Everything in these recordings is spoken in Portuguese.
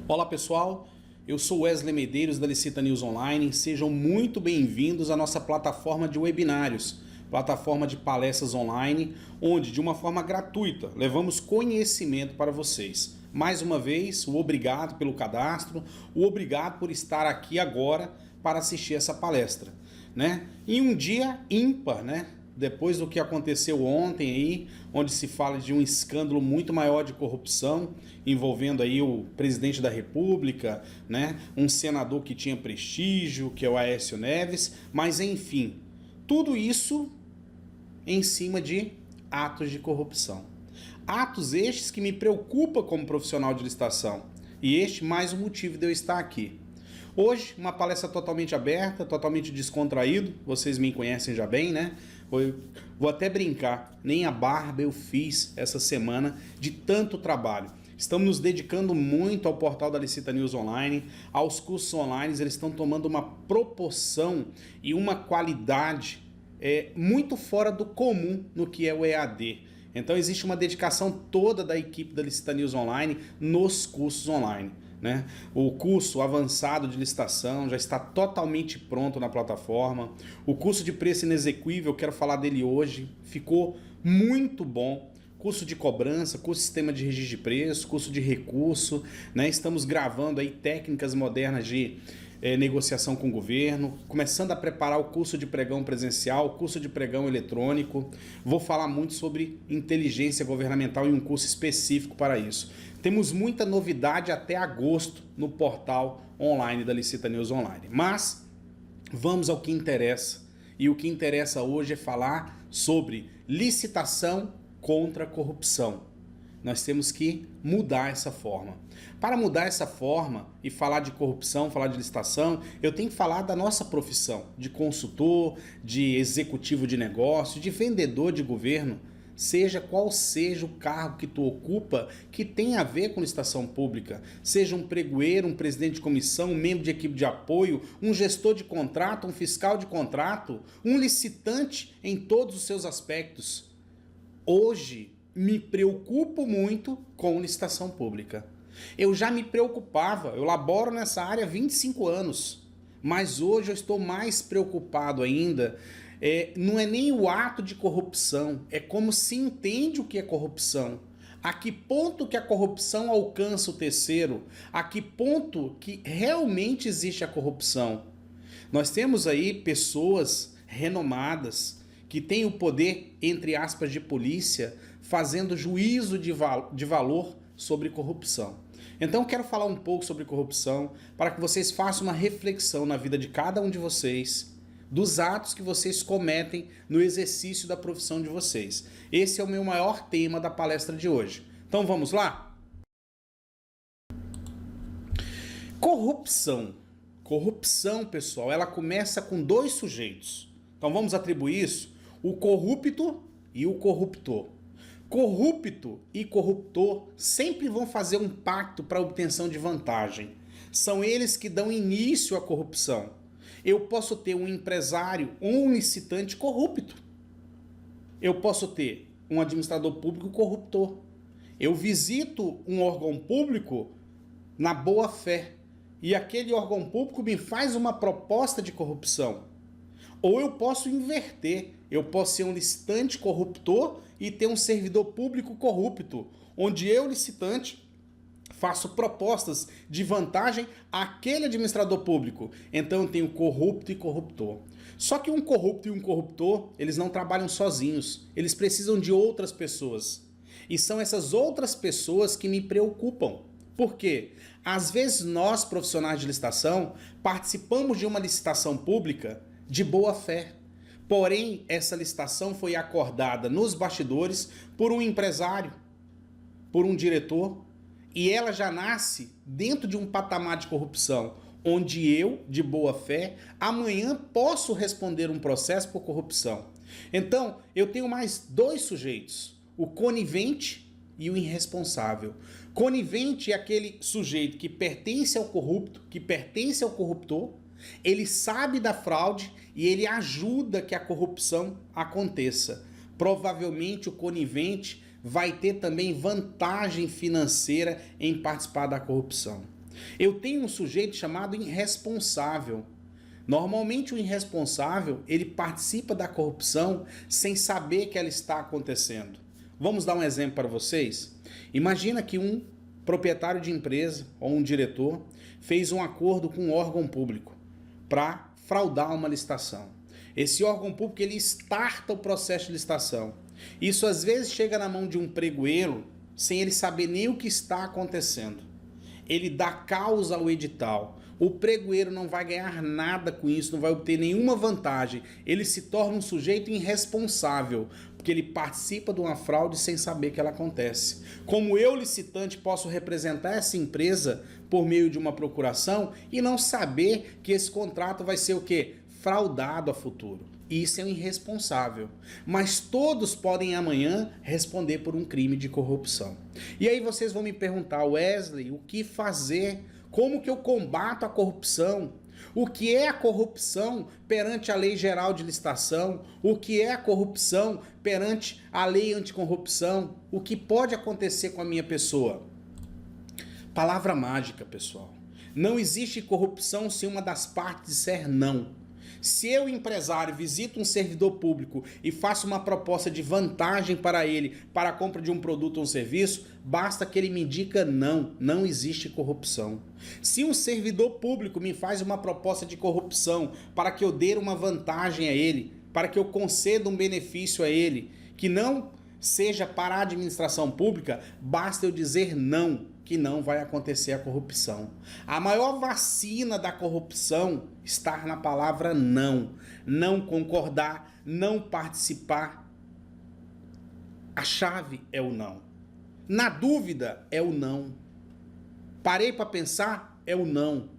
Olá pessoal, eu sou Wesley Medeiros da Licita News Online, sejam muito bem-vindos à nossa plataforma de webinários, plataforma de palestras online, onde de uma forma gratuita levamos conhecimento para vocês. Mais uma vez, o obrigado pelo cadastro, o obrigado por estar aqui agora para assistir essa palestra, né? Em um dia ímpar, né? Depois do que aconteceu ontem aí, onde se fala de um escândalo muito maior de corrupção, envolvendo aí o presidente da República, né? Um senador que tinha prestígio, que é o Aécio Neves, mas enfim, tudo isso em cima de atos de corrupção. Atos estes que me preocupam como profissional de licitação, e este mais um motivo de eu estar aqui. Hoje, uma palestra totalmente aberta, totalmente descontraído, vocês me conhecem já bem, né? Vou até brincar, nem a barba eu fiz essa semana de tanto trabalho. Estamos nos dedicando muito ao portal da Licita News Online, aos cursos online, eles estão tomando uma proporção e uma qualidade muito fora do comum no que é o EAD. Então existe uma dedicação toda da equipe da Licita News Online nos cursos online, né? O curso avançado de licitação já está totalmente pronto na plataforma. O curso de preço inexequível, eu quero falar dele hoje, ficou muito bom. Curso de cobrança, curso de sistema de registro de preço, curso de recurso, né? Estamos gravando aí técnicas modernas de negociação com o governo, começando a preparar o curso de pregão presencial, o curso de pregão eletrônico. Vou falar muito sobre inteligência governamental em um curso específico para isso. Temos muita novidade até agosto no portal online da Licita News Online. Mas vamos ao que interessa. E o que interessa hoje é falar sobre licitação contra a corrupção. Nós temos que mudar essa forma. Para mudar essa forma e falar de corrupção, falar de licitação, eu tenho que falar da nossa profissão, de consultor, de executivo de negócio, de vendedor de governo, seja qual seja o cargo que tu ocupa que tem a ver com licitação pública, seja um pregoeiro, um presidente de comissão, um membro de equipe de apoio, um gestor de contrato, um fiscal de contrato, um licitante em todos os seus aspectos. Hoje, me preocupo muito com licitação pública. Eu já me preocupava, eu laboro nessa área há 25 anos, mas hoje eu estou mais preocupado ainda. Não é nem o ato de corrupção, é como se entende o que é corrupção. A que ponto que a corrupção alcança o terceiro? A que ponto que realmente existe a corrupção? Nós temos aí pessoas renomadas que têm o poder, entre aspas, de polícia, fazendo juízo de valor sobre corrupção. Então eu quero falar um pouco sobre corrupção para que vocês façam uma reflexão na vida de cada um de vocês, dos atos que vocês cometem no exercício da profissão de vocês. Esse é o meu maior tema da palestra de hoje. Então vamos lá? Corrupção. Corrupção, pessoal, ela começa com dois sujeitos. Então vamos atribuir isso: o corrupto e o corruptor. Corrupto e corruptor sempre vão fazer um pacto para obtenção de vantagem. São eles que dão início à corrupção. Eu posso ter um empresário ou um licitante corrupto. Eu posso ter um administrador público corruptor. Eu visito um órgão público na boa fé e aquele órgão público me faz uma proposta de corrupção. Ou eu posso inverter. Eu posso ser um licitante corruptor e ter um servidor público corrupto, onde eu, licitante, faço propostas de vantagem àquele administrador público. Então eu tenho corrupto e corruptor. Só que um corrupto e um corruptor, eles não trabalham sozinhos. Eles precisam de outras pessoas. E são essas outras pessoas que me preocupam. Por quê? Às vezes nós, profissionais de licitação, participamos de uma licitação pública de boa fé. Porém, essa licitação foi acordada nos bastidores por um empresário, por um diretor, e ela já nasce dentro de um patamar de corrupção, onde eu, de boa fé, amanhã posso responder um processo por corrupção. Então, eu tenho mais dois sujeitos, o conivente e o irresponsável. Conivente é aquele sujeito que pertence ao corrupto, que pertence ao corruptor, ele sabe da fraude e ele ajuda que a corrupção aconteça. Provavelmente o conivente vai ter também vantagem financeira em participar da corrupção. Eu tenho um sujeito chamado irresponsável. Normalmente o irresponsável, ele participa da corrupção sem saber que ela está acontecendo. Vamos dar um exemplo para vocês? Imagina que um proprietário de empresa ou um diretor fez um acordo com um órgão público para fraudar uma licitação. Esse órgão público, ele starta o processo de licitação. Isso às vezes chega na mão de um pregoeiro sem ele saber nem o que está acontecendo. Ele dá causa ao edital. O pregoeiro não vai ganhar nada com isso, não vai obter nenhuma vantagem. Ele se torna um sujeito irresponsável, porque ele participa de uma fraude sem saber que ela acontece. Como eu, licitante, posso representar essa empresa por meio de uma procuração e não saber que esse contrato vai ser o quê? Fraudado a futuro. Isso é um irresponsável. Mas todos podem amanhã responder por um crime de corrupção. E aí vocês vão me perguntar, Wesley, o que fazer? Como que eu combato a corrupção? O que é a corrupção perante a Lei Geral de Licitação? O que é a corrupção perante a Lei Anticorrupção? O que pode acontecer com a minha pessoa? Palavra mágica, pessoal. Não existe corrupção se uma das partes disser não. Se eu, empresário, visito um servidor público e faço uma proposta de vantagem para ele para a compra de um produto ou um serviço, basta que ele me diga não, não existe corrupção. Se um servidor público me faz uma proposta de corrupção para que eu dê uma vantagem a ele, para que eu conceda um benefício a ele, que não seja para a administração pública, basta eu dizer não, que não vai acontecer a corrupção. A maior vacina da corrupção está na palavra não. Não concordar, não participar. A chave é o não. Na dúvida é o não. Parei para pensar, é o não.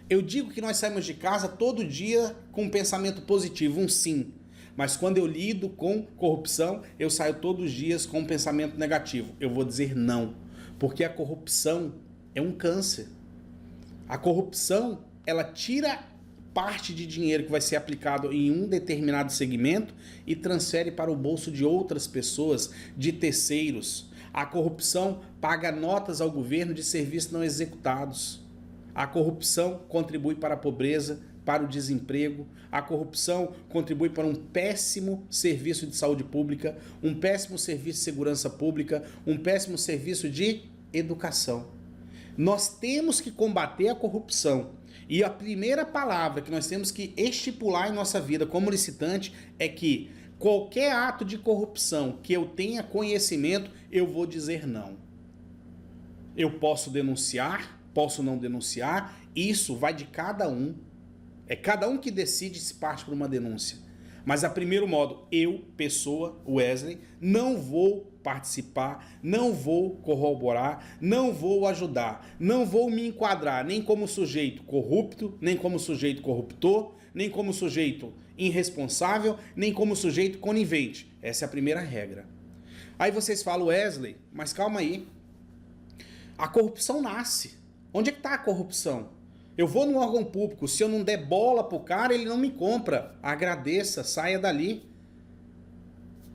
Eu digo que nós saímos de casa todo dia com um pensamento positivo, um sim. Mas quando eu lido com corrupção, eu saio todos os dias com um pensamento negativo. Eu vou dizer não. Porque a corrupção é um câncer. A corrupção, ela tira parte de dinheiro que vai ser aplicado em um determinado segmento e transfere para o bolso de outras pessoas, de terceiros. A corrupção paga notas ao governo de serviços não executados. A corrupção contribui para a pobreza, para o desemprego. A corrupção contribui para um péssimo serviço de saúde pública, um péssimo serviço de segurança pública, um péssimo serviço de educação. Nós temos que combater a corrupção. E a primeira palavra que nós temos que estipular em nossa vida como licitante é que qualquer ato de corrupção que eu tenha conhecimento, eu vou dizer não. Eu posso denunciar, posso não denunciar, isso vai de cada um. É cada um que decide se parte por uma denúncia. Mas a primeiro modo, eu, pessoa, Wesley, não vou participar, não vou corroborar, não vou ajudar, não vou me enquadrar nem como sujeito corrupto, nem como sujeito corruptor, nem como sujeito irresponsável, nem como sujeito conivente. Essa é a primeira regra. Aí vocês falam, Wesley, mas calma aí. A corrupção nasce. Onde é que está a corrupção? Eu vou num órgão público, se eu não der bola pro cara, ele não me compra. Agradeça, saia dali.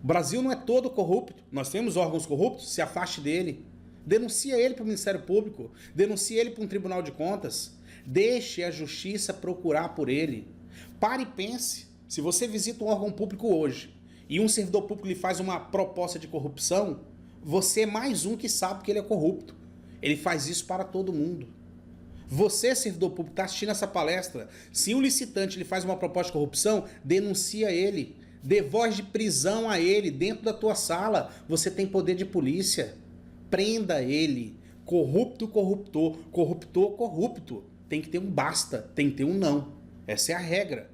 O Brasil não é todo corrupto. Nós temos órgãos corruptos, se afaste dele. Denuncia ele para o Ministério Público, denuncia ele para um Tribunal de Contas. Deixe a justiça procurar por ele. Pare e pense. Se você visita um órgão público hoje e um servidor público lhe faz uma proposta de corrupção, você é mais um que sabe que ele é corrupto. Ele faz isso para todo mundo. Você, servidor público, está assistindo essa palestra. Se um licitante lhe faz uma proposta de corrupção, denuncia ele. Dê voz de prisão a ele dentro da tua sala. Você tem poder de polícia. Prenda ele. Corrupto, corruptor. Corruptor, corrupto. Tem que ter um basta. Tem que ter um não. Essa é a regra.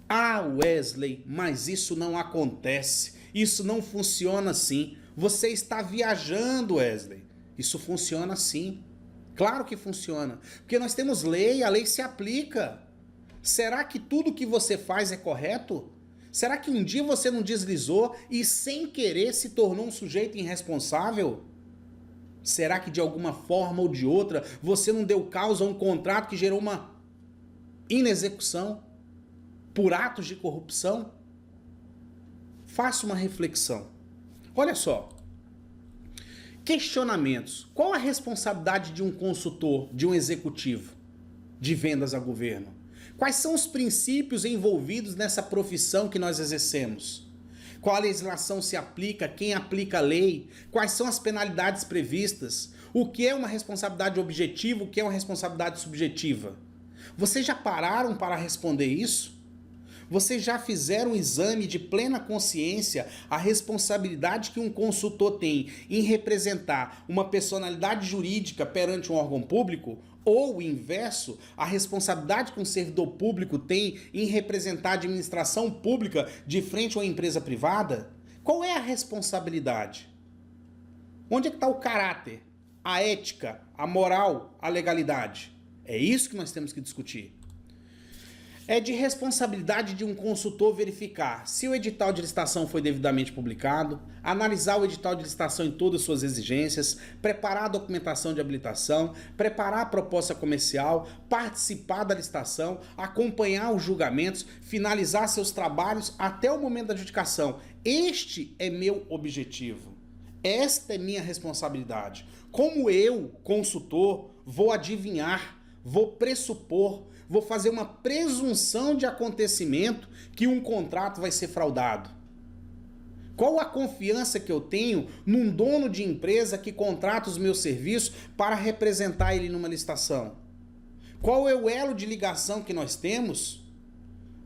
Ah, Wesley, mas isso não acontece. Isso não funciona assim. Você está viajando, Wesley. Isso funciona assim. Claro que funciona, porque nós temos lei, a lei se aplica. Será que tudo que você faz é correto? Será que um dia você não deslizou e sem querer se tornou um sujeito irresponsável? Será que de alguma forma ou de outra você não deu causa a um contrato que gerou uma inexecução por atos de corrupção? Faça uma reflexão. Olha só. Questionamentos. Qual a responsabilidade de um consultor, de um executivo de vendas a governo? Quais são os princípios envolvidos nessa profissão que nós exercemos? Qual a legislação se aplica? Quem aplica a lei? Quais são as penalidades previstas? O que é uma responsabilidade objetiva? O que é uma responsabilidade subjetiva? Vocês já pararam para responder isso? Vocês já fizeram um exame de plena consciência a responsabilidade que um consultor tem em representar uma personalidade jurídica perante um órgão público? Ou o inverso, a responsabilidade que um servidor público tem em representar a administração pública de frente a uma empresa privada? Qual é a responsabilidade? Onde é que está o caráter, a ética, a moral, a legalidade? É isso que nós temos que discutir. É de responsabilidade de um consultor verificar se o edital de licitação foi devidamente publicado, analisar o edital de licitação em todas as suas exigências, preparar a documentação de habilitação, preparar a proposta comercial, participar da licitação, acompanhar os julgamentos, finalizar seus trabalhos até o momento da adjudicação. Este é meu objetivo. Esta é minha responsabilidade. Como eu, consultor, vou adivinhar, vou pressupor, vou fazer uma presunção de acontecimento que um contrato vai ser fraudado? Qual a confiança que eu tenho num dono de empresa que contrata os meus serviços para representar ele numa licitação? Qual é o elo de ligação que nós temos?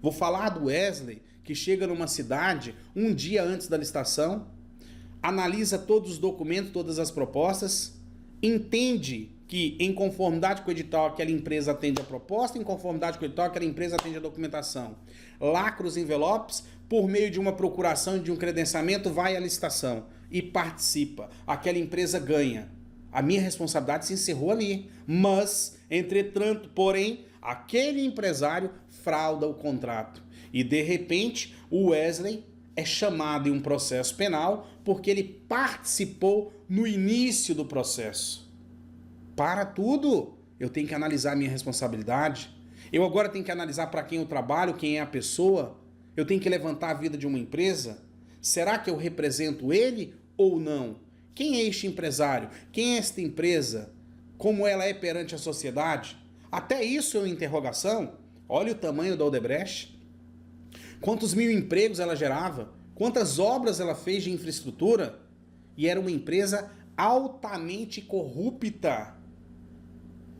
Vou falar do Wesley, que chega numa cidade um dia antes da licitação, analisa todos os documentos, todas as propostas, entende que em conformidade com o edital aquela empresa atende a proposta, em conformidade com o edital aquela empresa atende a documentação. Lacra os envelopes, por meio de uma procuração e de um credenciamento vai à licitação e participa. Aquela empresa ganha. A minha responsabilidade se encerrou ali. Mas, entretanto, porém, aquele empresário frauda o contrato. E de repente o Wesley é chamado em um processo penal porque ele participou no início do processo. Para tudo, eu tenho que analisar a minha responsabilidade. Eu agora tenho que analisar para quem eu trabalho, quem é a pessoa. Eu tenho que levantar a vida de uma empresa. Será que eu represento ele ou não? Quem é este empresário? Quem é esta empresa? Como ela é perante a sociedade? Até isso é uma interrogação. Olha o tamanho da Odebrecht. Quantos mil empregos ela gerava? Quantas obras ela fez de infraestrutura? E era uma empresa altamente corrupta.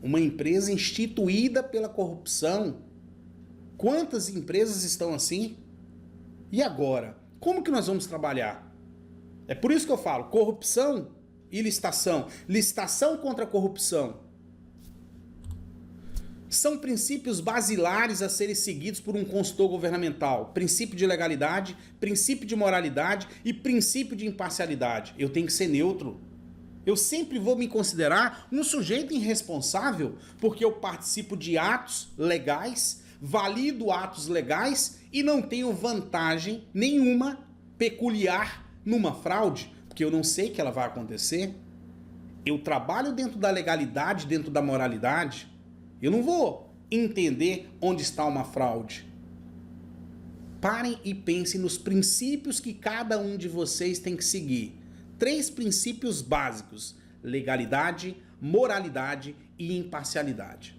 Uma empresa instituída pela corrupção. Quantas empresas estão assim? E agora? Como que nós vamos trabalhar? É por isso que eu falo, corrupção e licitação. Licitação contra a corrupção. São princípios basilares a serem seguidos por um consultor governamental. Princípio de legalidade, princípio de moralidade e princípio de imparcialidade. Eu tenho que ser neutro. Eu sempre vou me considerar um sujeito irresponsável porque eu participo de atos legais, valido atos legais e não tenho vantagem nenhuma peculiar numa fraude, porque eu não sei que ela vai acontecer. Eu trabalho dentro da legalidade, dentro da moralidade. Eu não vou entender onde está uma fraude. Parem e pensem nos princípios que cada um de vocês tem que seguir. 3 princípios básicos: legalidade, moralidade e imparcialidade.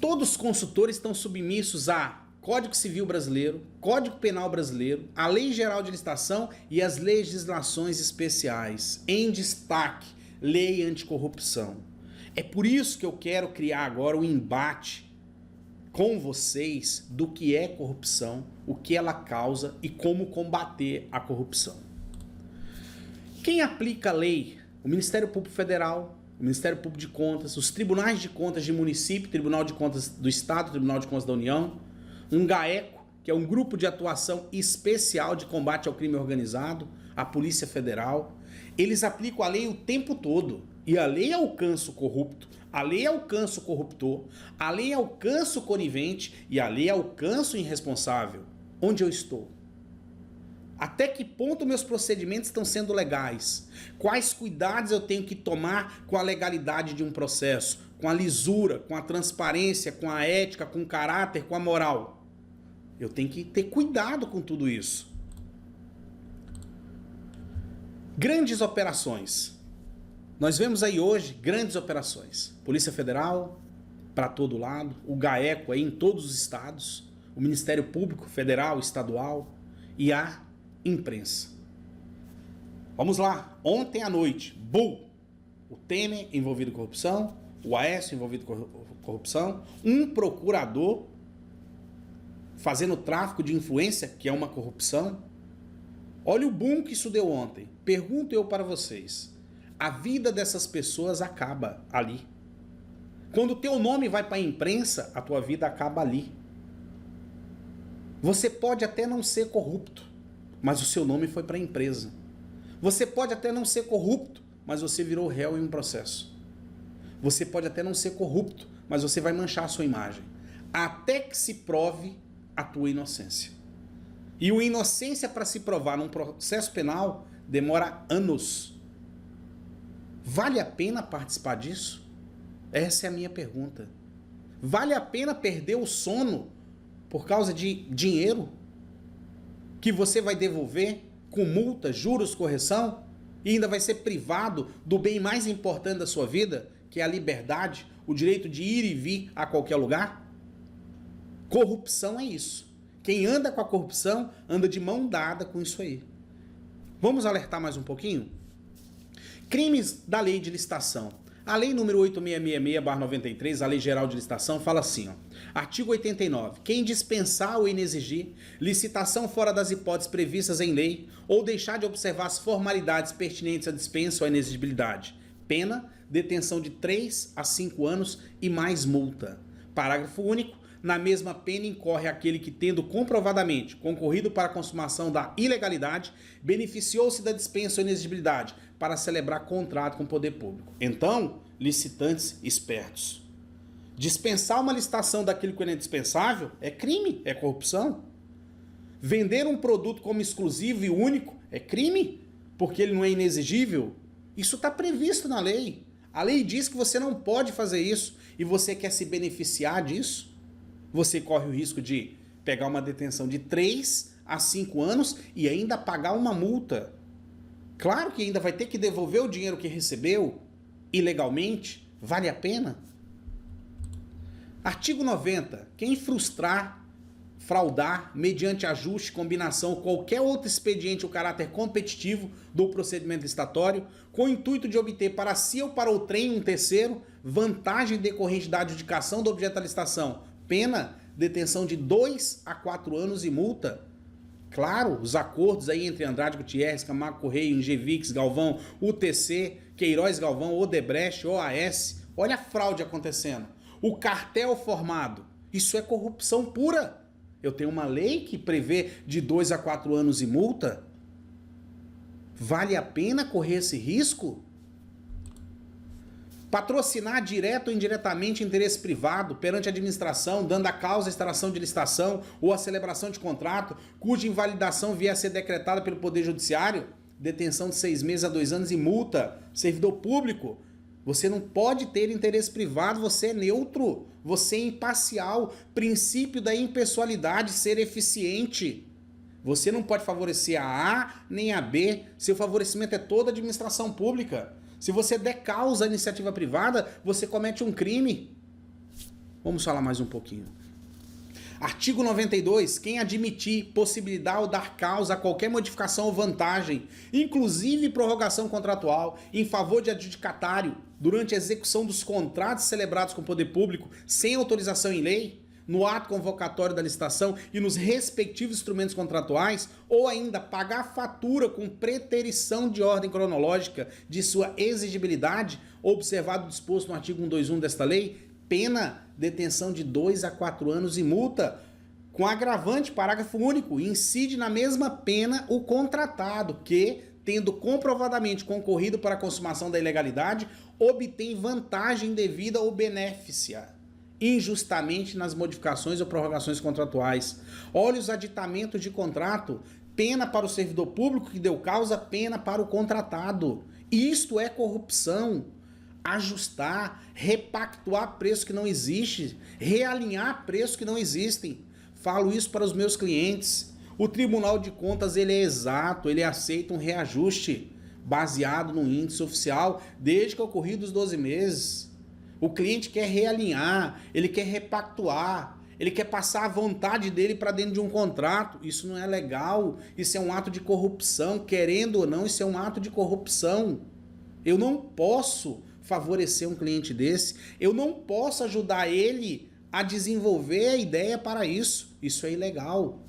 Todos os consultores estão submissos a Código Civil Brasileiro, Código Penal Brasileiro, a Lei Geral de Licitação e as legislações especiais. Em destaque, Lei Anticorrupção. É por isso que eu quero criar agora um embate com vocês do que é corrupção, o que ela causa e como combater a corrupção. Quem aplica a lei? O Ministério Público Federal, o Ministério Público de Contas, os tribunais de contas de município, Tribunal de Contas do Estado, Tribunal de Contas da União, um GAECO, que é um grupo de atuação especial de combate ao crime organizado, a Polícia Federal. Eles aplicam a lei o tempo todo. E a lei alcança o corrupto, a lei alcança o corruptor, a lei alcança o conivente e a lei alcança o irresponsável. Onde eu estou? Até que ponto meus procedimentos estão sendo legais? Quais cuidados eu tenho que tomar com a legalidade de um processo? Com a lisura, com a transparência, com a ética, com o caráter, com a moral? Eu tenho que ter cuidado com tudo isso. Grandes operações. Nós vemos aí hoje grandes operações. Polícia Federal para todo lado, o GAECO aí em todos os estados, o Ministério Público Federal, Estadual e a imprensa. Vamos lá, ontem à noite, o Temer envolvido em corrupção, o Aécio envolvido em corrupção, um procurador fazendo tráfico de influência, que é uma corrupção. Olha o boom que isso deu ontem. Pergunto eu para vocês, a vida dessas pessoas acaba ali. Quando o teu nome vai para a imprensa, a tua vida acaba ali. Você pode até não ser corrupto, mas o seu nome foi para a empresa. Você pode até não ser corrupto, mas você virou réu em um processo. Você pode até não ser corrupto, mas você vai manchar a sua imagem. Até que se prove a tua inocência. E a inocência para se provar num processo penal demora anos. Vale a pena participar disso? Essa é a minha pergunta. Vale a pena perder o sono por causa de dinheiro que você vai devolver com multa, juros, correção e ainda vai ser privado do bem mais importante da sua vida, que é a liberdade, o direito de ir e vir a qualquer lugar? Corrupção é isso. Quem anda com a corrupção anda de mão dada com isso aí. Vamos alertar mais um pouquinho? Crimes da lei de licitação. A lei número 8666/93, a Lei Geral de Licitação, fala assim, ó, artigo 89. Quem dispensar ou inexigir licitação fora das hipóteses previstas em lei ou deixar de observar as formalidades pertinentes à dispensa ou à inexigibilidade, pena, detenção de 3 a 5 anos e mais multa. Parágrafo único. Na mesma pena incorre aquele que, tendo comprovadamente concorrido para a consumação da ilegalidade, beneficiou-se da dispensa ou inexigibilidade para celebrar contrato com o poder público. Então, licitantes espertos. Dispensar uma licitação daquilo que não é dispensável é crime, é corrupção. Vender um produto como exclusivo e único é crime, porque ele não é inexigível. Isso está previsto na lei. A lei diz que você não pode fazer isso e você quer se beneficiar disso. Você corre o risco de pegar uma detenção de 3 a 5 anos e ainda pagar uma multa. Claro que ainda vai ter que devolver o dinheiro que recebeu ilegalmente. Vale a pena? Artigo 90. Quem fraudar, mediante ajuste, combinação ou qualquer outro expediente o caráter competitivo do procedimento licitatório, com o intuito de obter para si ou para outrem um terceiro, vantagem decorrente da adjudicação do objeto da licitação, pena, detenção de 2 a 4 anos e multa. Claro, os acordos aí entre Andrade Gutierrez, Camargo Correia, Ingevix, Galvão, UTC, Queiroz Galvão, Odebrecht, OAS. Olha a fraude acontecendo. O cartel formado. Isso é corrupção pura. Eu tenho uma lei que prevê de 2 a 4 anos e multa. Vale a pena correr esse risco? Patrocinar direto ou indiretamente interesse privado perante a administração, dando a causa a instalação de licitação ou a celebração de contrato, cuja invalidação vier a ser decretada pelo Poder Judiciário, detenção de 6 meses a 2 anos e multa. Servidor público, você não pode ter interesse privado, você é neutro, você é imparcial, princípio da impessoalidade, ser eficiente. Você não pode favorecer a A nem a B, seu favorecimento é toda a administração pública. Se você der causa à iniciativa privada, você comete um crime. Vamos falar mais um pouquinho. Artigo 92. Quem admitir possibilidade ou dar causa a qualquer modificação ou vantagem, inclusive prorrogação contratual, em favor de adjudicatário, durante a execução dos contratos celebrados com o poder público, sem autorização em lei, no ato convocatório da licitação e nos respectivos instrumentos contratuais, ou ainda pagar fatura com preterição de ordem cronológica de sua exigibilidade, observado o disposto no artigo 121 desta lei, pena, detenção de 2 a 4 anos e multa, com agravante, parágrafo único, incide na mesma pena o contratado que, tendo comprovadamente concorrido para a consumação da ilegalidade, obtém vantagem devida ou benéficia injustamente nas modificações ou prorrogações contratuais. Olha os aditamentos de contrato, pena para o servidor público que deu causa, pena para o contratado. Isto é corrupção. Ajustar, repactuar preço que não existe, realinhar preços que não existem. Falo isso para os meus clientes. O Tribunal de Contas ele é exato, ele aceita um reajuste. baseado no índice oficial desde que ocorrido os 12 meses. O cliente quer realinhar, ele quer repactuar, ele quer passar a vontade dele para dentro de um contrato. Isso não é legal, isso é um ato de corrupção, querendo ou não, isso é um ato de corrupção. Eu não posso favorecer um cliente desse, eu não posso ajudar ele a desenvolver a ideia para isso. Isso é ilegal.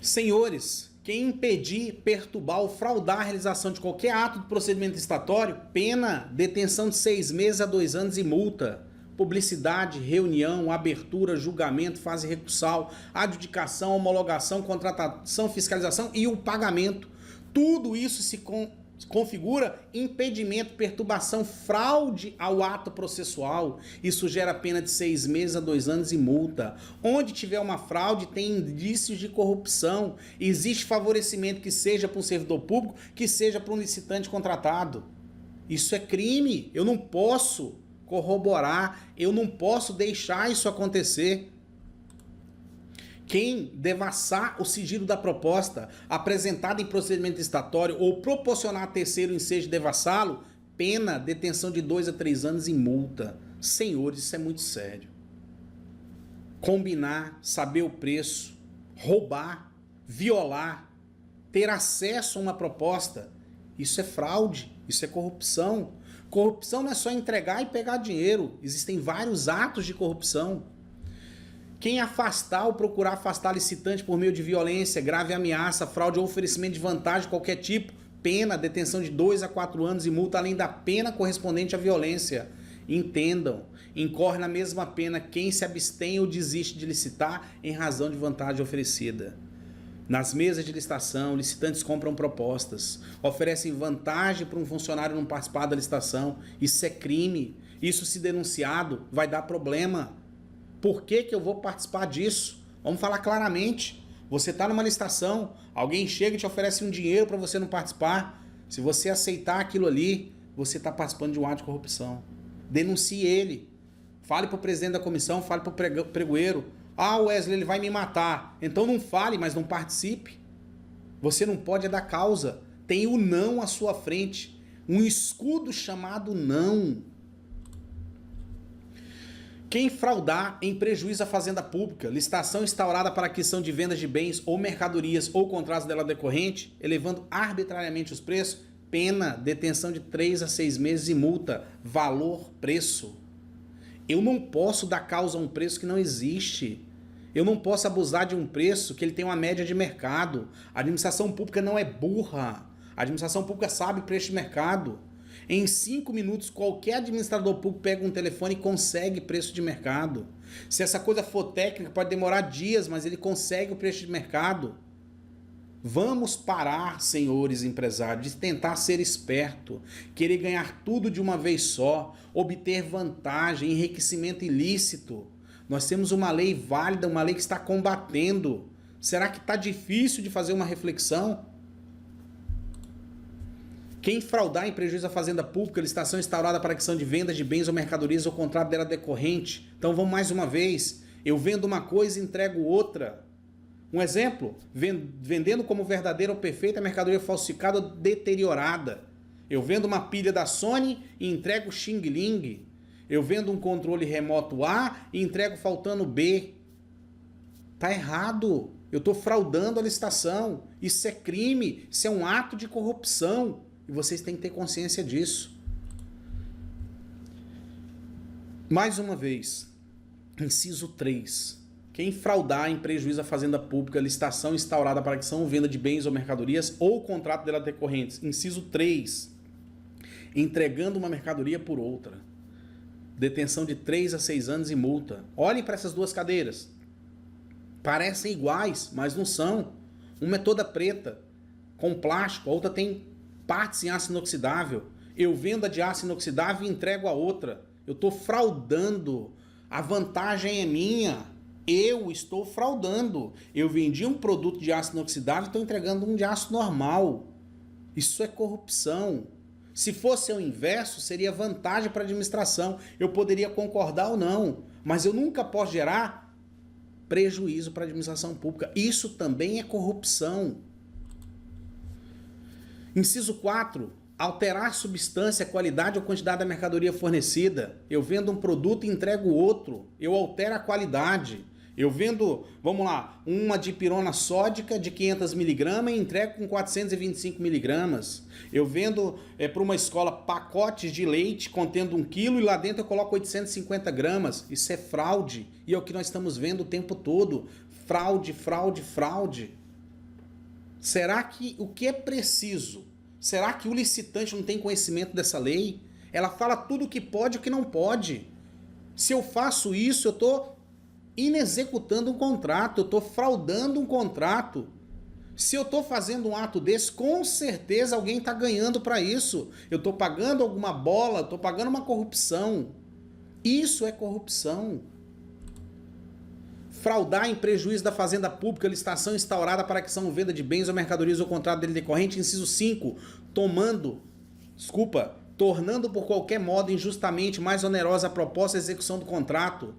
Senhores, quem impedir, perturbar ou fraudar a realização de qualquer ato de procedimento licitatório, pena, detenção de 6 meses a 2 anos e multa. Publicidade, reunião, abertura, julgamento, fase recursal, adjudicação, homologação, contratação, fiscalização e o pagamento. Tudo isso se configura impedimento, perturbação, fraude ao ato processual. Isso gera pena de 6 meses a 2 anos e multa. Onde tiver uma fraude, tem indícios de corrupção. Existe favorecimento, que seja para um servidor público, que seja para um licitante contratado. Isso é crime. Eu não posso corroborar, eu não posso deixar isso acontecer. Quem devassar o sigilo da proposta apresentada em procedimento licitatório ou proporcionar a terceiro ensejo de devassá-lo, pena, detenção de 2 a 3 anos e multa. Senhores, isso é muito sério. Combinar, saber o preço, roubar, violar, ter acesso a uma proposta, isso é fraude, isso é corrupção. Corrupção não é só entregar e pegar dinheiro, existem vários atos de corrupção. Quem afastar ou procurar afastar licitante por meio de violência, grave ameaça, fraude ou oferecimento de vantagem de qualquer tipo, pena, detenção de 2 a 4 anos e multa, além da pena correspondente à violência. Entendam, incorre na mesma pena quem se abstém ou desiste de licitar em razão de vantagem oferecida. Nas mesas de licitação, licitantes compram propostas, oferecem vantagem para um funcionário não participar da licitação. Isso é crime. Isso, se denunciado, vai dar problema. Por que eu vou participar disso? Vamos falar claramente. Você está numa licitação, alguém chega e te oferece um dinheiro para você não participar. Se você aceitar aquilo ali, você está participando de um ato de corrupção. Denuncie ele. Fale para o presidente da comissão, fale para o pregoeiro. Ah, Wesley, ele vai me matar. Então não fale, mas não participe. Você não pode dar causa. Tem o não à sua frente. Um escudo chamado não. Quem fraudar em prejuízo à fazenda pública, licitação instaurada para aquisição de vendas de bens ou mercadorias ou contratos dela decorrente, elevando arbitrariamente os preços, pena, detenção de 3 a 6 meses e multa, valor, preço. Eu não posso dar causa a um preço que não existe. Eu não posso abusar de um preço que ele tem uma média de mercado. A administração pública não é burra. A administração pública sabe preço de mercado. Em 5 minutos, qualquer administrador público pega um telefone e consegue preço de mercado. Se essa coisa for técnica, pode demorar dias, mas ele consegue o preço de mercado. Vamos parar, senhores empresários, de tentar ser esperto, querer ganhar tudo de uma vez só, obter vantagem, enriquecimento ilícito. Nós temos uma lei válida, uma lei que está combatendo. Será que está difícil de fazer uma reflexão? Quem fraudar em prejuízo à fazenda pública, licitação instaurada para aquisição de vendas de bens ou mercadorias ou contrato dela decorrente. Então vamos mais uma vez. Eu vendo uma coisa e entrego outra. Um exemplo, vendendo como verdadeira ou perfeita a mercadoria falsificada ou deteriorada. Eu vendo uma pilha da Sony e entrego Xing Ling. Eu vendo um controle remoto A e entrego faltando B. Tá errado. Eu estou fraudando a licitação. Isso é crime. Isso é um ato de corrupção. E vocês têm que ter consciência disso. Mais uma vez, inciso 3. Quem fraudar em prejuízo à fazenda pública, licitação instaurada para aquisição ou venda de bens ou mercadorias ou contrato dela decorrentes. Inciso 3. Entregando uma mercadoria por outra. Detenção de 3 a 6 anos e multa. Olhem para essas duas cadeiras. Parecem iguais, mas não são. Uma é toda preta, com plástico, a outra tem partes em aço inoxidável. Eu vendo a de aço inoxidável e entrego a outra. Eu estou fraudando. A vantagem é minha. Eu estou fraudando. Eu vendi um produto de aço inoxidável e estou entregando um de aço normal. Isso é corrupção. Se fosse o inverso, seria vantagem para a administração. Eu poderia concordar ou não, mas eu nunca posso gerar prejuízo para a administração pública. Isso também é corrupção. Inciso 4. Alterar substância, qualidade ou quantidade da mercadoria fornecida. Eu vendo um produto e entrego outro. Eu altero a qualidade. Eu vendo, vamos lá, uma dipirona sódica de 500 mg e entrego com 425 mg. Eu vendo para uma escola pacotes de leite contendo 1 kg e lá dentro eu coloco 850 gramas. Isso é fraude. E é o que nós estamos vendo o tempo todo. Fraude, fraude, fraude. Será que o que é preciso? Será que o licitante não tem conhecimento dessa lei? Ela fala tudo o que pode e o que não pode. Se eu faço isso, eu estou inexecutando um contrato, eu estou fraudando um contrato. Se eu estou fazendo um ato desse, com certeza alguém está ganhando para isso. Eu estou pagando alguma bola, estou pagando uma corrupção. Isso é corrupção. Fraudar em prejuízo da fazenda pública, licitação instaurada para aquisição ou venda de bens ou mercadorias ou contrato dele decorrente, inciso 5, tornando por qualquer modo injustamente mais onerosa a proposta de execução do contrato,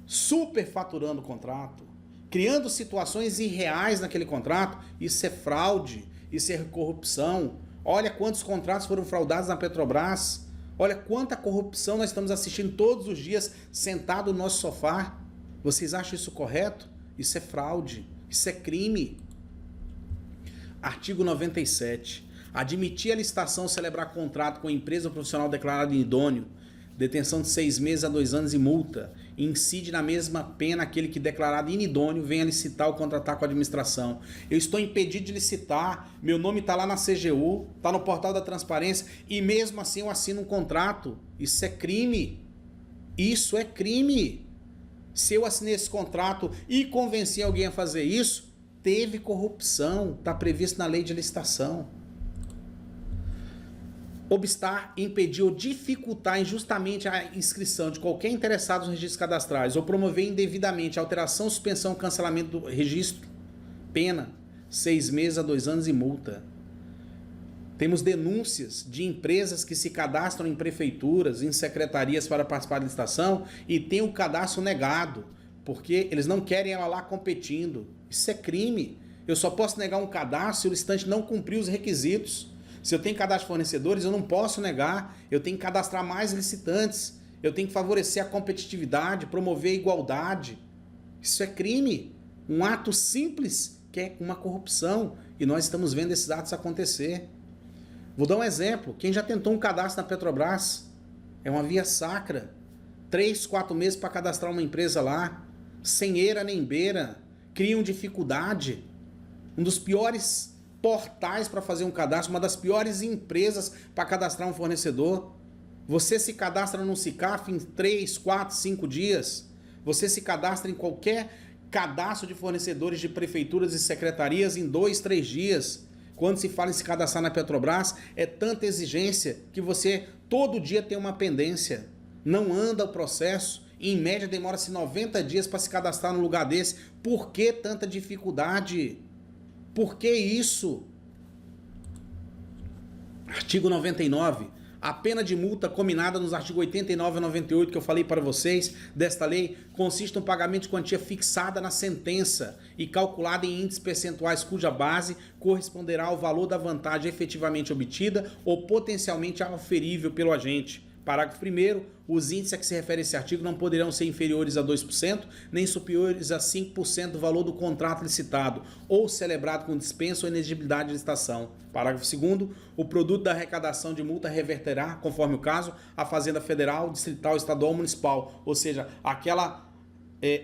superfaturando o contrato, criando situações irreais naquele contrato. Isso é fraude, isso é corrupção. Olha quantos contratos foram fraudados na Petrobras, olha quanta corrupção nós estamos assistindo todos os dias sentado no nosso sofá. Vocês acham isso correto? Isso é fraude, isso é crime. Artigo 97. Admitir a licitação, celebrar contrato com a empresa ou profissional declarado idôneo, detenção de 6 meses a 2 anos e multa. Incide na mesma pena aquele que declarado inidôneo venha licitar ou contratar com a administração. Eu estou impedido de licitar, meu nome está lá na CGU, está no portal da transparência e mesmo assim eu assino um contrato. Isso é crime. Isso é crime. Se eu assinei esse contrato e convenci alguém a fazer isso, teve corrupção, está previsto na lei de licitação. Obstar, impedir ou dificultar injustamente a inscrição de qualquer interessado nos registros cadastrais ou promover indevidamente a alteração, suspensão ou cancelamento do registro, pena 6 meses a 2 anos e multa. Temos denúncias de empresas que se cadastram em prefeituras, em secretarias para participar da licitação e tem o cadastro negado, porque eles não querem ela lá competindo. Isso é crime. Eu só posso negar um cadastro se o licitante não cumprir os requisitos. Se eu tenho cadastro de fornecedores, eu não posso negar. Eu tenho que cadastrar mais licitantes. Eu tenho que favorecer a competitividade, promover a igualdade. Isso é crime. Um ato simples que é uma corrupção. E nós estamos vendo esses atos acontecer. Vou dar um exemplo. Quem já tentou um cadastro na Petrobras? É uma via sacra. 3, 4 meses para cadastrar uma empresa lá. Sem eira nem beira. Criam dificuldade. Um dos piores portais para fazer um cadastro. Uma das piores empresas para cadastrar um fornecedor. Você se cadastra no SICAF em 3, 4, 5 dias. Você se cadastra em qualquer cadastro de fornecedores de prefeituras e secretarias em 2, 3 dias. Quando se fala em se cadastrar na Petrobras, é tanta exigência que você todo dia tem uma pendência. Não anda o processo. Em média demora-se 90 dias para se cadastrar num lugar desse. Por que tanta dificuldade? Por que isso? Artigo 99. A pena de multa combinada nos artigos 89 a 98 que eu falei para vocês desta lei consiste no pagamento de quantia fixada na sentença e calculada em índices percentuais cuja base corresponderá ao valor da vantagem efetivamente obtida ou potencialmente auferível pelo agente. Parágrafo 1º. Os índices a que se refere esse artigo não poderão ser inferiores a 2%, nem superiores a 5% do valor do contrato licitado, ou celebrado com dispensa ou inexigibilidade de licitação. Parágrafo 2º. O produto da arrecadação de multa reverterá, conforme o caso, à Fazenda Federal, Distrital, Estadual ou Municipal, ou seja, aquela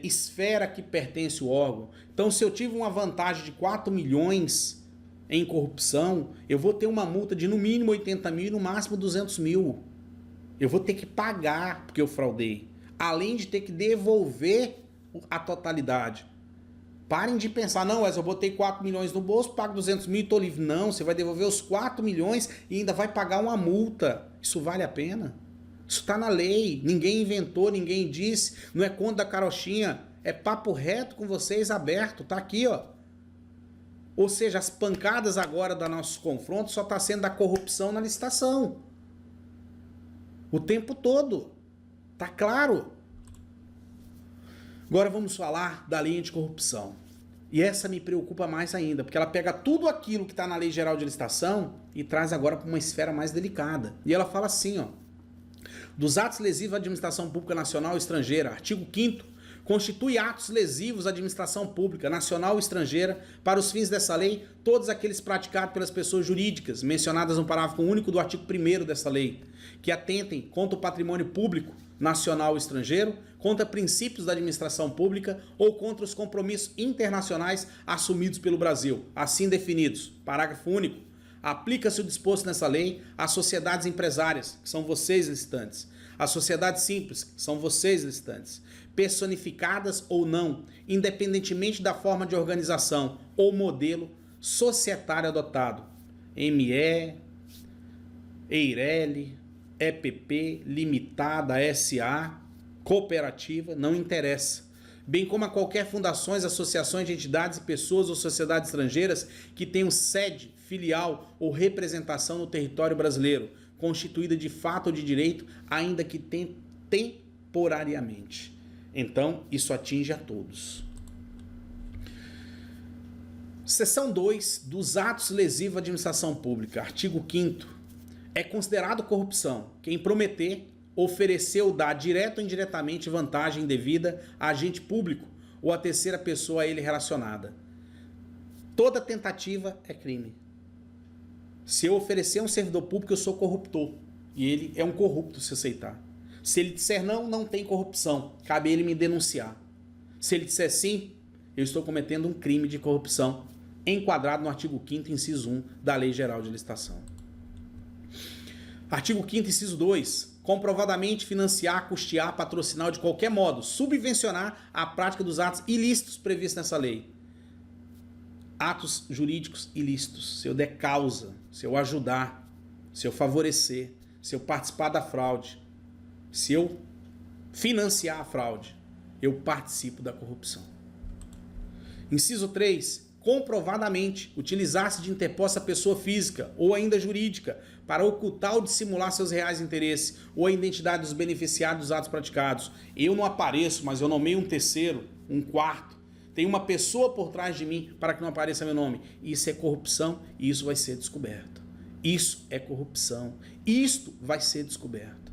esfera que pertence ao órgão. Então, se eu tive uma vantagem de 4 milhões em corrupção, eu vou ter uma multa de no mínimo 80 mil e no máximo 200 mil. Eu vou ter que pagar porque eu fraudei, além de ter que devolver a totalidade. Parem de pensar, não, mas eu botei 4 milhões no bolso, pago 200 mil e estou livre. Não, você vai devolver os 4 milhões e ainda vai pagar uma multa. Isso vale a pena? Isso está na lei, ninguém inventou, ninguém disse, não é conta da carochinha, é papo reto com vocês, aberto, tá aqui, ó. Ou seja, as pancadas agora da nossos confrontos só está sendo da corrupção na licitação. O tempo todo. Tá claro? Agora vamos falar da lei anticorrupção. E essa me preocupa mais ainda, porque ela pega tudo aquilo que está na Lei Geral de Licitação e traz agora para uma esfera mais delicada. E ela fala assim, ó: dos atos lesivos à administração pública nacional ou estrangeira, artigo 5º, constitui atos lesivos à administração pública nacional ou estrangeira, para os fins dessa lei, todos aqueles praticados pelas pessoas jurídicas, mencionadas no parágrafo único do artigo 1º dessa lei, que atentem contra o patrimônio público nacional ou estrangeiro, contra princípios da administração pública ou contra os compromissos internacionais assumidos pelo Brasil, assim definidos. Parágrafo único. Aplica-se o disposto nessa lei às sociedades empresárias, que são vocês licitantes, às sociedades simples, que são vocês licitantes, personificadas ou não, independentemente da forma de organização ou modelo societário adotado. ME, EIRELI, EPP, Limitada, SA, Cooperativa, não interessa. Bem como a qualquer fundações, associações de entidades e pessoas ou sociedades estrangeiras que tenham sede, filial ou representação no território brasileiro, constituída de fato ou de direito, ainda que temporariamente. Então, isso atinge a todos. Seção 2 dos atos lesivos à administração pública, artigo 5º. É considerado corrupção quem prometer, oferecer ou dar direta ou indiretamente vantagem indevida a agente público ou a terceira pessoa a ele relacionada. Toda tentativa é crime. Se eu oferecer a um servidor público, eu sou corruptor. E ele é um corrupto se aceitar. Se ele disser não, não tem corrupção. Cabe a ele me denunciar. Se ele disser sim, eu estou cometendo um crime de corrupção, enquadrado no artigo 5º, inciso 1 da Lei Geral de Licitação. Artigo 5º, inciso 2. Comprovadamente financiar, custear, patrocinar ou de qualquer modo subvencionar a prática dos atos ilícitos previstos nessa lei. Atos jurídicos ilícitos. Se eu der causa, se eu ajudar, se eu favorecer, se eu participar da fraude, se eu financiar a fraude, eu participo da corrupção. Inciso 3. Comprovadamente utilizar-se de interposta pessoa física ou ainda jurídica para ocultar ou dissimular seus reais interesses ou a identidade dos beneficiados dos atos praticados. Eu não apareço, mas eu nomeio um terceiro, um quarto. Tem uma pessoa por trás de mim para que não apareça meu nome. Isso é corrupção e isso vai ser descoberto. Isso é corrupção. Isto vai ser descoberto.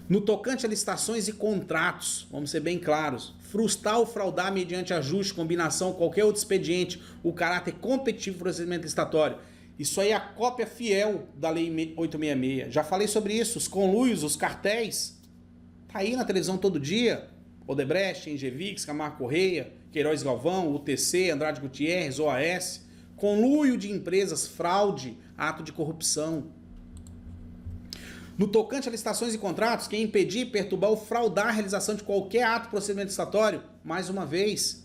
No tocante a licitações e contratos, vamos ser bem claros, frustrar ou fraudar mediante ajuste, combinação, qualquer outro expediente, o caráter competitivo do procedimento licitatório. Isso aí é a cópia fiel da Lei 866. Já falei sobre isso, os conluios, os cartéis. Tá aí na televisão todo dia. Odebrecht, Engevix, Camargo Correia, Queiroz Galvão, UTC, Andrade Gutierrez, OAS. Conluio de empresas, fraude, ato de corrupção. No tocante a licitações e contratos, quem impedir, perturbar ou fraudar a realização de qualquer ato procedimento licitatório, mais uma vez,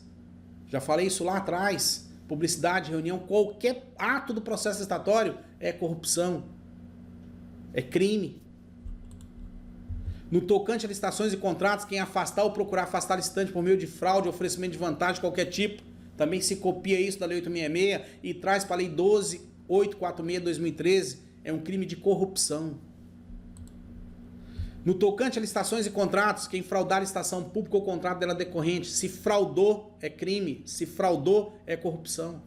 já falei isso lá atrás, publicidade, reunião, qualquer ato do processo licitatório é corrupção, é crime. No tocante a licitações e contratos, quem afastar ou procurar afastar licitante por meio de fraude, oferecimento de vantagem de qualquer tipo, também se copia isso da Lei 866 e traz para a Lei 12.846/2013, é um crime de corrupção. No tocante a licitações e contratos, quem fraudar a licitação pública ou contrato dela decorrente, se fraudou é crime, se fraudou é corrupção.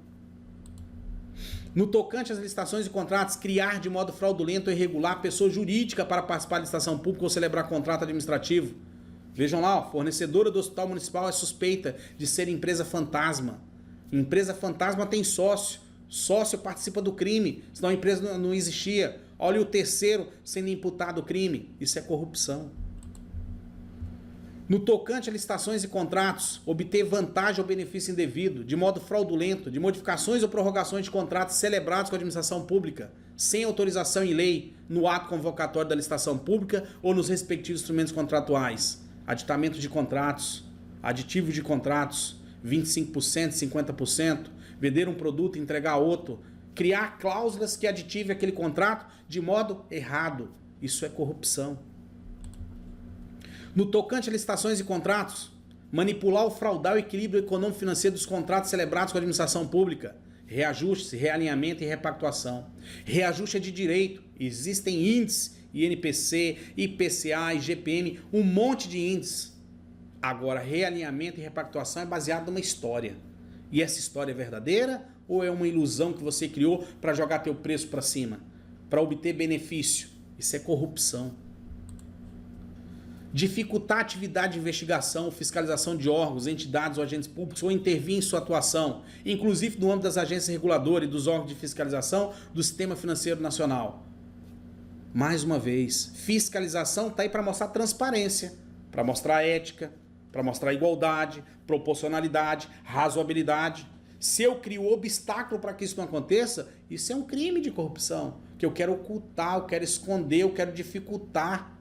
No tocante às licitações e contratos, criar de modo fraudulento ou irregular pessoa jurídica para participar da licitação pública ou celebrar contrato administrativo. Vejam lá, ó, fornecedora do Hospital Municipal é suspeita de ser empresa fantasma. Empresa fantasma tem sócio. Sócio participa do crime, senão a empresa não existia. Olha o terceiro sendo imputado o crime. Isso é corrupção. No tocante a licitações e contratos, obter vantagem ou benefício indevido, de modo fraudulento, de modificações ou prorrogações de contratos celebrados com a administração pública, sem autorização em lei, no ato convocatório da licitação pública ou nos respectivos instrumentos contratuais. Aditamento de contratos, aditivo de contratos, 25%, 50%, vender um produto e entregar outro, criar cláusulas que aditivem aquele contrato de modo errado. Isso é corrupção. No tocante a licitações e contratos, manipular ou fraudar o equilíbrio econômico-financeiro dos contratos celebrados com a administração pública, reajuste, realinhamento e repactuação. Reajuste é de direito, existem índices, INPC, IPCA, IGPM, um monte de índices. Agora, realinhamento e repactuação é baseado numa história. E essa história é verdadeira ou é uma ilusão que você criou para jogar teu preço para cima, para obter benefício? Isso é corrupção. Dificultar a atividade de investigação, fiscalização de órgãos, entidades ou agentes públicos ou intervir em sua atuação, inclusive no âmbito das agências reguladoras e dos órgãos de fiscalização do Sistema Financeiro Nacional. Mais uma vez, fiscalização está aí para mostrar transparência, para mostrar ética, para mostrar igualdade, proporcionalidade, razoabilidade. Se eu crio obstáculo para que isso não aconteça, isso é um crime de corrupção, que eu quero ocultar, eu quero esconder, eu quero dificultar.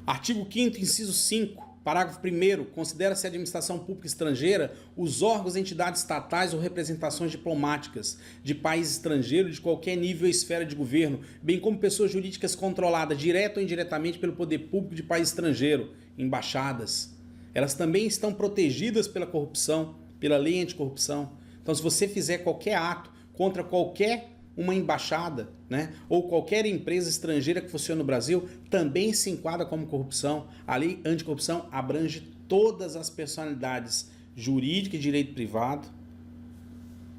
Artigo 5º, inciso 5, parágrafo 1º, considera-se a administração pública estrangeira os órgãos, entidades estatais ou representações diplomáticas de país estrangeiro de qualquer nível e esfera de governo, bem como pessoas jurídicas controladas direta ou indiretamente pelo poder público de país estrangeiro, embaixadas. Elas também estão protegidas pela corrupção, pela lei anticorrupção. Então, se você fizer qualquer ato contra qualquer uma embaixada, né, ou qualquer empresa estrangeira que funcione no Brasil, também se enquadra como corrupção. A lei anticorrupção abrange todas as personalidades jurídicas e direito privado,